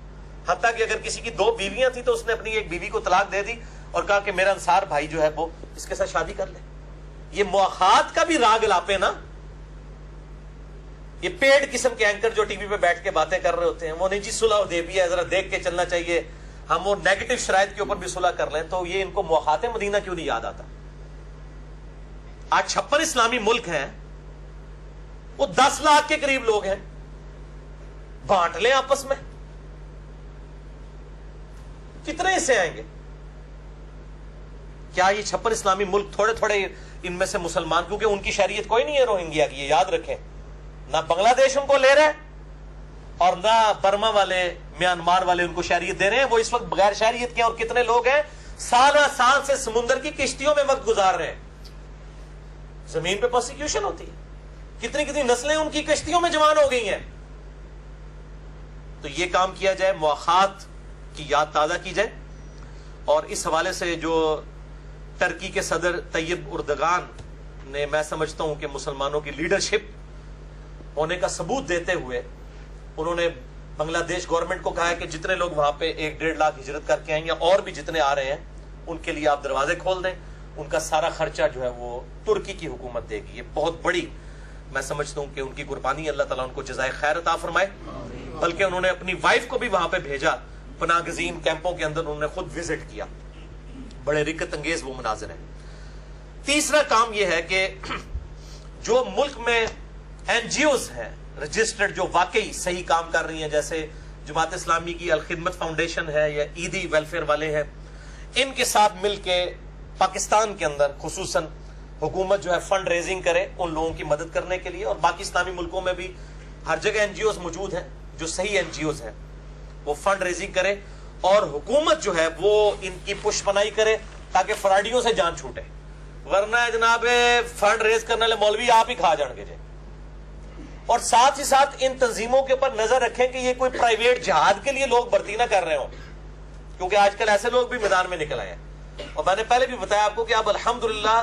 حتیٰ کہ اگر کسی کی 2 بیویاں تھیں تو اس نے اپنی ایک بیوی کو طلاق دے دی اور کہا کہ میرا انصار بھائی جو ہے وہ اس کے ساتھ شادی کر لے. یہ مواخات کا بھی راگ لاپے نا. یہ پیڈ قسم کے اینکر جو ٹی وی پہ بیٹھ کے باتیں کر رہے ہوتے ہیں، وہ نہیں جی صلح حدیبیہ ہے ذرا دیکھ کے چلنا چاہیے، ہم وہ نیگیٹو شرائط کے اوپر بھی صلح کر لیں. تو یہ ان کو مواخات مدینہ کیوں نہیں یاد آتا؟ آج 56 اسلامی ملک ہیں، وہ 10 لاکھ کے قریب لوگ ہیں، بانٹ لیں آپس میں، کتنے حصے آئیں گے؟ کیا یہ 56 اسلامی ملک تھوڑے تھوڑے ان میں سے مسلمان، کیونکہ ان کی شہریت کوئی نہیں ہے روہنگیا کی، یہ یاد رکھیں. نہ بنگلہ دیش ان کو لے رہے اور نہ برما والے میانمار والے ان کو شہریت دے رہے ہیں. وہ اس وقت بغیر شہریت کے اور کتنے لوگ ہیں سالہ سال سے سمندر کی کشتیوں میں وقت گزار رہے ہیں. زمین پہ پرسیکیوشن ہوتی ہے، کتنی نسلیں ان کی کشتیوں میں جوان ہو گئی ہیں. تو یہ کام کیا جائے، مواخات کی یاد تازہ کی جائے. اور اس حوالے سے جو ترکی کے صدر طیب اردگان نے، میں سمجھتا ہوں کہ مسلمانوں کی لیڈرشپ ہونے کا ثبوت دیتے ہوئے انہوں نے بنگلہ دیش گورنمنٹ کو کہا ہے کہ جتنے لوگ وہاں پہ 1-1.5 لاکھ ہجرت کر کے آئیں یا اور بھی جتنے آ رہے ہیں ان کے لیے آپ دروازے کھول دیں. ان کا سارا خرچہ جو ہے وہ ترکی کی حکومت دے گی. یہ بہت بڑی میں سمجھتا ہوں کہ ان کی قربانی اللہ تعالیٰ ان کو جزائے خیر عطا فرمائے. بلکہ انہوں نے اپنی وائف کو بھی وہاں پہ بھیجا, پناہ گزین کیمپوں کے اندر انہوں نے خود وزٹ کیا. بڑے رکت انگیز وہ مناظر ہیں. تیسرا کام یہ ہے کہ جو ملک میں این جی اوز ہیں رجسٹرڈ, جو واقعی صحیح کام کر رہی ہیں, جیسے جماعت اسلامی کی الخدمت فاؤنڈیشن ہے یا عیدی ویلفیئر والے ہیں, ان کے ساتھ مل کے پاکستان کے اندر خصوصاً حکومت جو ہے فنڈ ریزنگ کرے ان لوگوں کی مدد کرنے کے لیے. اور باقی اسلامی ملکوں میں بھی ہر جگہ این جی اوز موجود ہیں جو صحیح این جی اوز ہیں, وہ فنڈ ریزنگ کرے اور حکومت جو ہے وہ ان کی پش پناہی کرے تاکہ فراڈیوں سے جان چھوٹے. ورنہ جناب فنڈ ریز کرنے والے مولوی آپ ہی کھا جان گے جی. اور ساتھ ہی ساتھ ان تنظیموں کے اوپر نظر رکھیں کہ یہ کوئی پرائیویٹ جہاد کے لیے لوگ بھرتی نہ کر رہے ہوں, کیونکہ آج کل ایسے لوگ بھی میدان میں نکل آئے ہیں. اور میں نے پہلے بھی بتایا آپ کو کہ اب الحمدللہ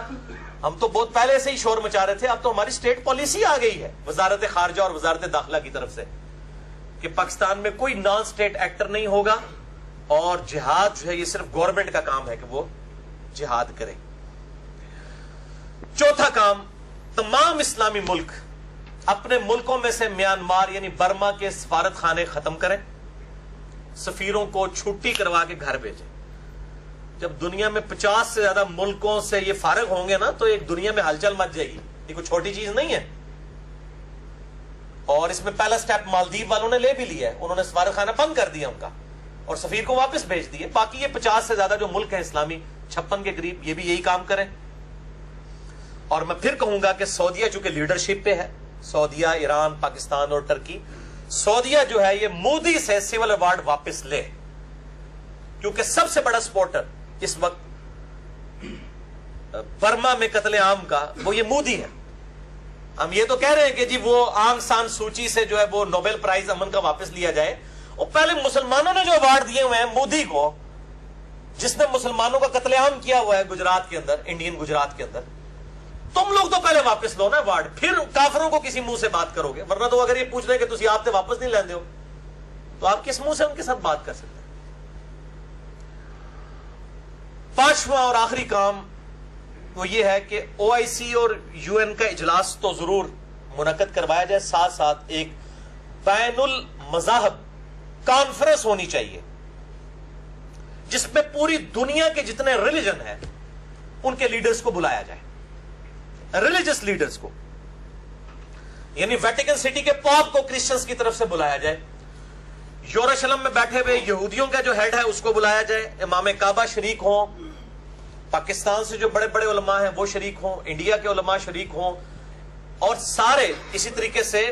ہم تو بہت پہلے سے ہی شور مچا رہے تھے, اب تو ہماری اسٹیٹ پالیسی آ گئی ہے وزارت خارجہ اور وزارت داخلہ کی طرف سے کہ پاکستان میں کوئی نان اسٹیٹ ایکٹر نہیں ہوگا, اور جہاد جو ہے یہ صرف گورنمنٹ کا کام ہے کہ وہ جہاد کرے. چوتھا کام, تمام اسلامی ملک اپنے ملکوں میں سے میانمار یعنی برما کے سفارت خانے ختم کریں, سفیروں کو چھٹی کروا کے گھر بھیجیں. جب دنیا میں 50 سے زیادہ ملکوں سے یہ فارغ ہوں گے نا تو ایک دنیا میں ہلچل مچ جائے گی. یہ کوئی چھوٹی چیز نہیں ہے. اور اس میں پہلا سٹیپ مالدیو والوں نے لے بھی لیا ہے, انہوں نے سفارت خانہ بند کر دیا ان کا اور سفیر کو واپس بھیج دیے. باقی یہ 50 سے زیادہ جو ملک ہیں اسلامی 56 کے قریب, یہ بھی یہی کام کریں. اور میں پھر کہوں گا کہ سعودیہ چونکہ لیڈرشپ پہ ہے, سعودیہ, ایران, پاکستان اور ٹرکی, سعودیہ جو ہے یہ مودی سے سول ایوارڈ واپس لے, کیونکہ سب سے بڑا سپورٹر اس وقت برما میں قتل عام کا وہ یہ مودی ہے. ہم یہ تو کہہ رہے ہیں کہ جی وہ آنگ سان سوچی سے جو ہے وہ نوبل پرائز امن کا واپس لیا جائے. اور پہلے مسلمانوں نے جو ایوارڈ دیے ہوئے ہیں مودی کو, جس نے مسلمانوں کا قتل عام کیا ہوا ہے گجرات کے اندر, انڈین گجرات کے اندر, تم لوگ تو پہلے واپس لو نا ایوارڈ, پھر کافروں کو کسی منہ سے بات کرو گے. ورنہ تو اگر یہ پوچھ رہے کہ تسی آپ تے واپس نہیں لیندے ہو تو آپ کس منہ سے ان کے ساتھ بات کر سکتے ہیں. پانچواں اور آخری کام وہ یہ ہے کہ او آئی سی اور یو این کا اجلاس تو ضرور منعقد کروایا جائے, ساتھ ساتھ ایک بین المذاہب کانفرنس ہونی چاہیے جس میں پوری دنیا کے جتنے ریلیجن ہیں ان کے لیڈرز کو بلایا جائے, ریلیجس لیڈرز کو. یعنی ویٹیکن سٹی کے پاپ کو کرسچنز کی طرف سے بلایا جائے, یروشلم میں بیٹھے ہوئے یہودیوں کا جو ہیڈ ہے اس کو بلایا جائے, امام کعبہ شریک ہوں, پاکستان سے جو بڑے بڑے علماء ہیں وہ شریک ہوں, انڈیا کے علماء شریک ہوں, اور سارے اسی طریقے سے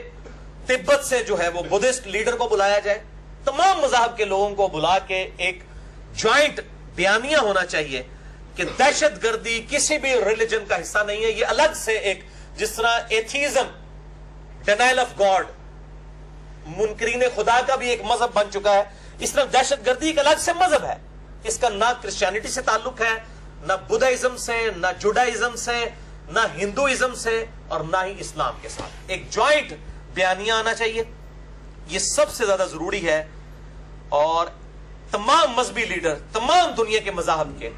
تبت سے جو ہے وہ بدھسٹ لیڈر کو بلایا جائے. تمام مذاہب کے لوگوں کو بلا کے ایک جوائنٹ بیانیہ ہونا چاہیے کہ دہشت گردی کسی بھی ریلیجن کا حصہ نہیں ہے. یہ الگ سے ایک, جس طرح ایتھیزم ڈینائل آف گاڈ منکرین خدا کا بھی ایک مذہب بن چکا ہے, اس طرح دہشت گردی ایک الگ سے مذہب ہے. اس کا نہ کرسچینٹی سے تعلق ہے, نہ بدھائزم سے, نہ جوڈائزم سے, نہ ہندوازم سے, اور نہ ہی اسلام کے ساتھ. ایک جوائنٹ بیانیہ آنا چاہیے, یہ سب سے زیادہ ضروری ہے. اور تمام مذہبی لیڈر تمام دنیا کے مذاہب کے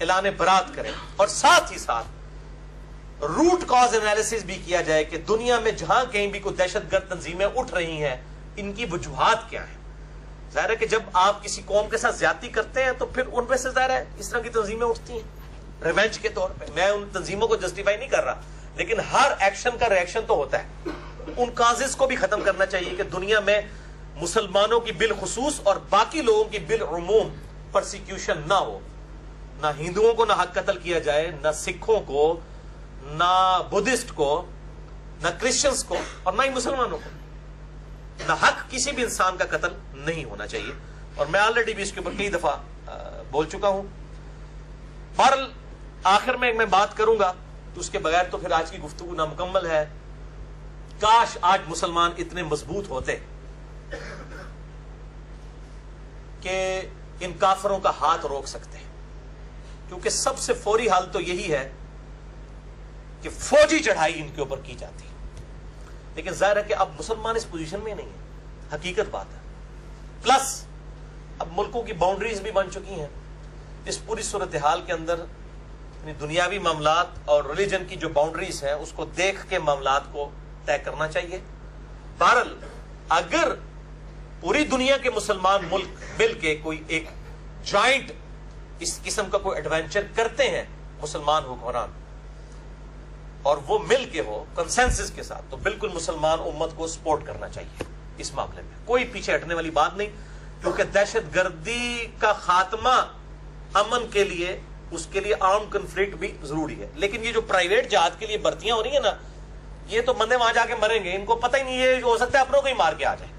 اعلان برات کریں, اور ساتھ ہی ساتھ روٹ کاز انالیسس بھی کیا جائے کہ دنیا میں جہاں کہیں بھی کوئی دہشت گرد تنظیمیں اٹھ رہی ہیں ان کی وجوہات کیا ہیں. ظاہر ہے کہ جب آپ کسی قوم کے ساتھ زیادتی کرتے ہیں تو پھر ان میں سے ظاہر ہے اس طرح کی تنظیمیں اٹھتی ہیں ریونج کے طور پہ. میں ان تنظیموں کو جسٹیفائی نہیں کر رہا, لیکن ہر ایکشن کا ریئیکشن تو ہوتا ہے. ان کازز کو بھی ختم کرنا چاہیے کہ دنیا میں مسلمانوں کی بالخصوص اور باقی لوگوں کی بالعموم پرسیکیوشن نہ ہو. نہ ہندوؤں کو نہ حق قتل کیا جائے, نہ سکھوں کو, نہ بدھسٹ کو, نہ کرسچنز کو, اور نہ ہی مسلمانوں کو. نہ حق کسی بھی انسان کا قتل نہیں ہونا چاہیے. اور میں آلریڈی بھی اس کے اوپر کئی دفعہ بول چکا ہوں. بہرحال آخر میں بات کروں گا تو اس کے بغیر تو پھر آج کی گفتگو نامکمل ہے. کاش آج مسلمان اتنے مضبوط ہوتے کہ ان کافروں کا ہاتھ روک سکتے ہیں, کیونکہ سب سے فوری حال تو یہی ہے کہ فوجی چڑھائی ان کے اوپر کی جاتی. لیکن ظاہر ہے کہ اب مسلمان اس پوزیشن میں نہیں ہے, حقیقت بات ہے. پلس اب ملکوں کی باؤنڈریز بھی بن چکی ہیں. اس پوری صورتحال کے اندر یعنی دنیاوی معاملات اور ریلیجن کی جو باؤنڈریز ہیں اس کو دیکھ کے معاملات کو طے کرنا چاہیے. بہرحال اگر پوری دنیا کے مسلمان ملک مل کے کوئی ایک جوائنٹ اس قسم کا کوئی ایڈونچر کرتے ہیں مسلمان حکمران, اور وہ مل کے ہو کنسنسس کے ساتھ, تو بالکل مسلمان امت کو سپورٹ کرنا چاہیے اس معاملے میں. کوئی پیچھے ہٹنے والی بات نہیں, کیونکہ دہشت گردی کا خاتمہ امن کے لیے, اس کے لیے آرم کنفلکٹ بھی ضروری ہے. لیکن یہ جو پرائیویٹ جہاد کے لیے بھرتیاں ہو رہی ہیں نا, یہ تو بندے وہاں جا کے مریں گے, ان کو پتہ ہی نہیں, یہ ہو سکتا ہے اپنوں کو ہی مار کے آ جائے,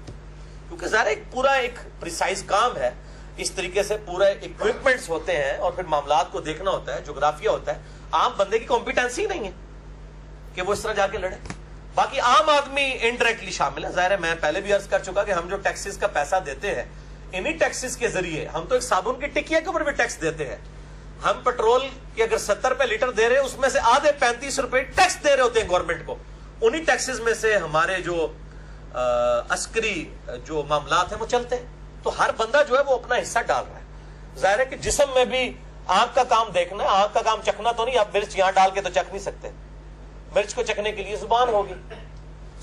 کیونکہ ظاہر ایک پورا ایک پریسائز کام ہے. اس طریقے سے پورا اکوپمنٹس ہوتے ہیں اور پھر معاملات کو دیکھنا ہوتا ہے, جغرافیہ ہوتا ہے. عام بندے کی کمپیٹنسی ہی نہیں ہے کہ وہ اس طرح جا کے لڑے. باقی عام آدمی انڈائریکٹلی شامل ہے. ظاہر ہے میں پہلے بھی عرض کر چکا کہ ہم جو ٹیکسز کا پیسہ دیتے ہیں, انہی ٹیکسز کے ذریعے ہم تو ایک صابن کی ٹکیا کے اوپر بھی ٹیکس دیتے ہیں. ہم پیٹرول کے اگر 70 روپے لیٹر دے رہے ہیں, اس میں سے آدھے 35 روپے ٹیکس دے رہے ہوتے ہیں گورنمنٹ کو. انہی ٹیکسز میں سے ہمارے جو عسکری جو معاملات ہیں وہ چلتے ہیں. تو ہر بندہ جو ہے وہ اپنا حصہ ڈال رہا ہے. ظاہر ہے کہ جسم میں بھی آنکھ کا کام دیکھنا ہے, آنکھ کا کام چکھنا تو نہیں. آپ مرچ یہاں ڈال کے تو چکھ نہیں سکتے. مرچ کو چکھنے کے لیے زبان ہوگی,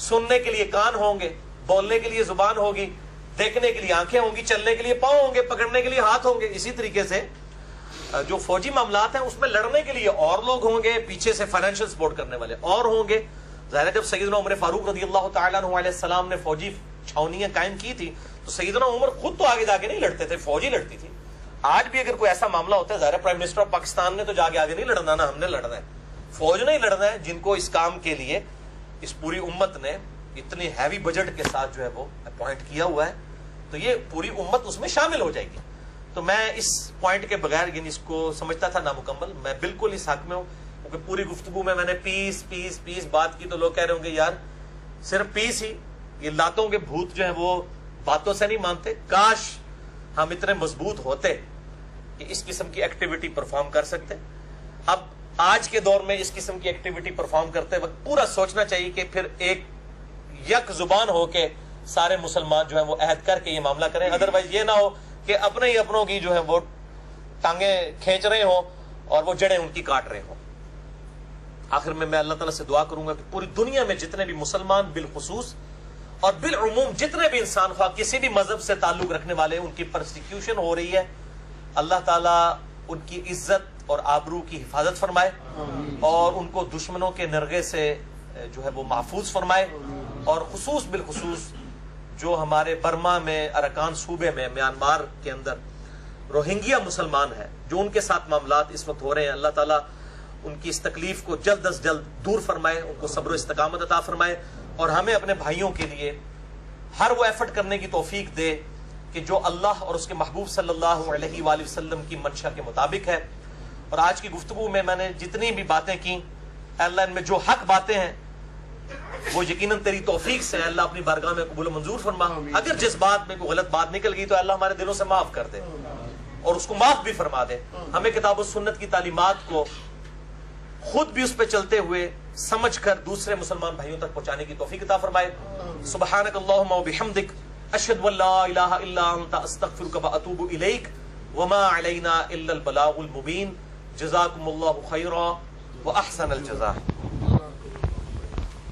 سننے کے لیے کان ہوں گے, بولنے کے لیے زبان ہوگی, دیکھنے کے لیے آنکھیں ہوں گی, چلنے کے لیے پاؤں ہوں گے, پکڑنے کے لیے ہاتھ ہوں گے. اسی طریقے سے جو فوجی معاملات ہیں اس میں لڑنے کے لیے اور لوگ ہوں گے, پیچھے سے فائنینشیل سپورٹ کرنے والے اور ہوں گے. ظاہر ہے جب سیدنا عمر فاروق رضی اللہ تعالیٰ عنہ علیہ السلام نے فوجی چھاونیاں قائم کی تھی, تو سیدنا عمر خود تو آگے جا کے نہیں لڑتے تھے, فوج ہی لڑتی تھی. آج بھی اگر کوئی ایسا معاملہ ہوتا ہے, ظاہر ہے پرائم منسٹر آف پاکستان نے تو جا کے آگے نہیں لڑنا نا, ہم نے لڑنا ہے. فوج نے ہی لڑنا ہے, جن کو اس کام کے لیے اس پوری امت نے اتنی ہیوی بجٹ کے ساتھ جو ہے وہ اپوائنٹ کیا ہوا ہے. تو یہ پوری امت اس میں شامل ہو جائے گی. تو میں اس پوائنٹ کے بغیر, یعنی اس کو سمجھتا تھا نامکمل, میں بالکل اس حق میں ہوں. کیونکہ پوری گفتگو میں نے پیس پیس پیس بات کی, تو لوگ کہہ رہے ہوں گے یار صرف پیس ہی, یہ لاتوں کے بھوت جو ہیں وہ باتوں سے نہیں مانتے. کاش ہم اتنے مضبوط ہوتے کہ اس قسم کی ایکٹیویٹی پرفارم کر سکتے. اب آج کے دور میں اس قسم کی ایکٹیویٹی پرفارم کرتے وقت پورا سوچنا چاہیے کہ پھر ایک یک زبان ہو کے سارے مسلمان جو ہیں وہ عہد کر کے یہ معاملہ کریں. ادروائز یہ نہ ہو کہ اپنے ہی اپنوں کی جو ہے وہ ٹانگیں کھینچ رہے ہوں اور وہ جڑیں ان کی کاٹ رہے ہوں. آخر میں اللہ تعالیٰ سے دعا کروں گا کہ پوری دنیا میں جتنے بھی مسلمان بالخصوص اور بالعموم جتنے بھی انسان خواہ کسی بھی مذہب سے تعلق رکھنے والے, ان کی پرسیکیوشن ہو رہی ہے, اللہ تعالیٰ ان کی عزت اور آبرو کی حفاظت فرمائے اور ان کو دشمنوں کے نرغے سے جو ہے وہ محفوظ فرمائے. اور خصوص بالخصوص جو ہمارے برما میں اراکان صوبے میں میانمار کے اندر روہنگیا مسلمان ہیں, جو ان کے ساتھ معاملات اس وقت ہو رہے ہیں, اللہ تعالیٰ ان کی اس تکلیف کو جلد از جلد دور فرمائے, ان کو صبر و استقامت عطا فرمائے, اور ہمیں اپنے بھائیوں کے لیے ہر وہ ایفرٹ کرنے کی توفیق دے کہ جو اللہ اور اس کے محبوب صلی اللہ علیہ وآلہ وسلم کی منشا کے مطابق ہے. اور آج کی گفتگو میں نے جتنی بھی باتیں کی, اللہ ان میں جو حق باتیں ہیں وہ یقیناً تیری توفیق سے اللہ اپنی بارگاہ میں قبول و منظور فرما. اگر جس بات میں کوئی غلط بات نکل گئی تو اللہ ہمارے دلوں سے معاف کر دے اور اس کو معاف بھی فرما دے. ہمیں کتاب و سنت کی تعلیمات کو خود بھی اس پہ چلتے ہوئے سمجھ کر دوسرے مسلمان بھائیوں تک پہنچانے کی توفیق عطا فرمائے. سبحانک اللہم و بحمدک, اشہد ان لا الہ الا انت, استغفرک و اتوب الیک, وما علینا الا البلاغ المبین. جزاکم اللہ خیرا و احسن الجزاء.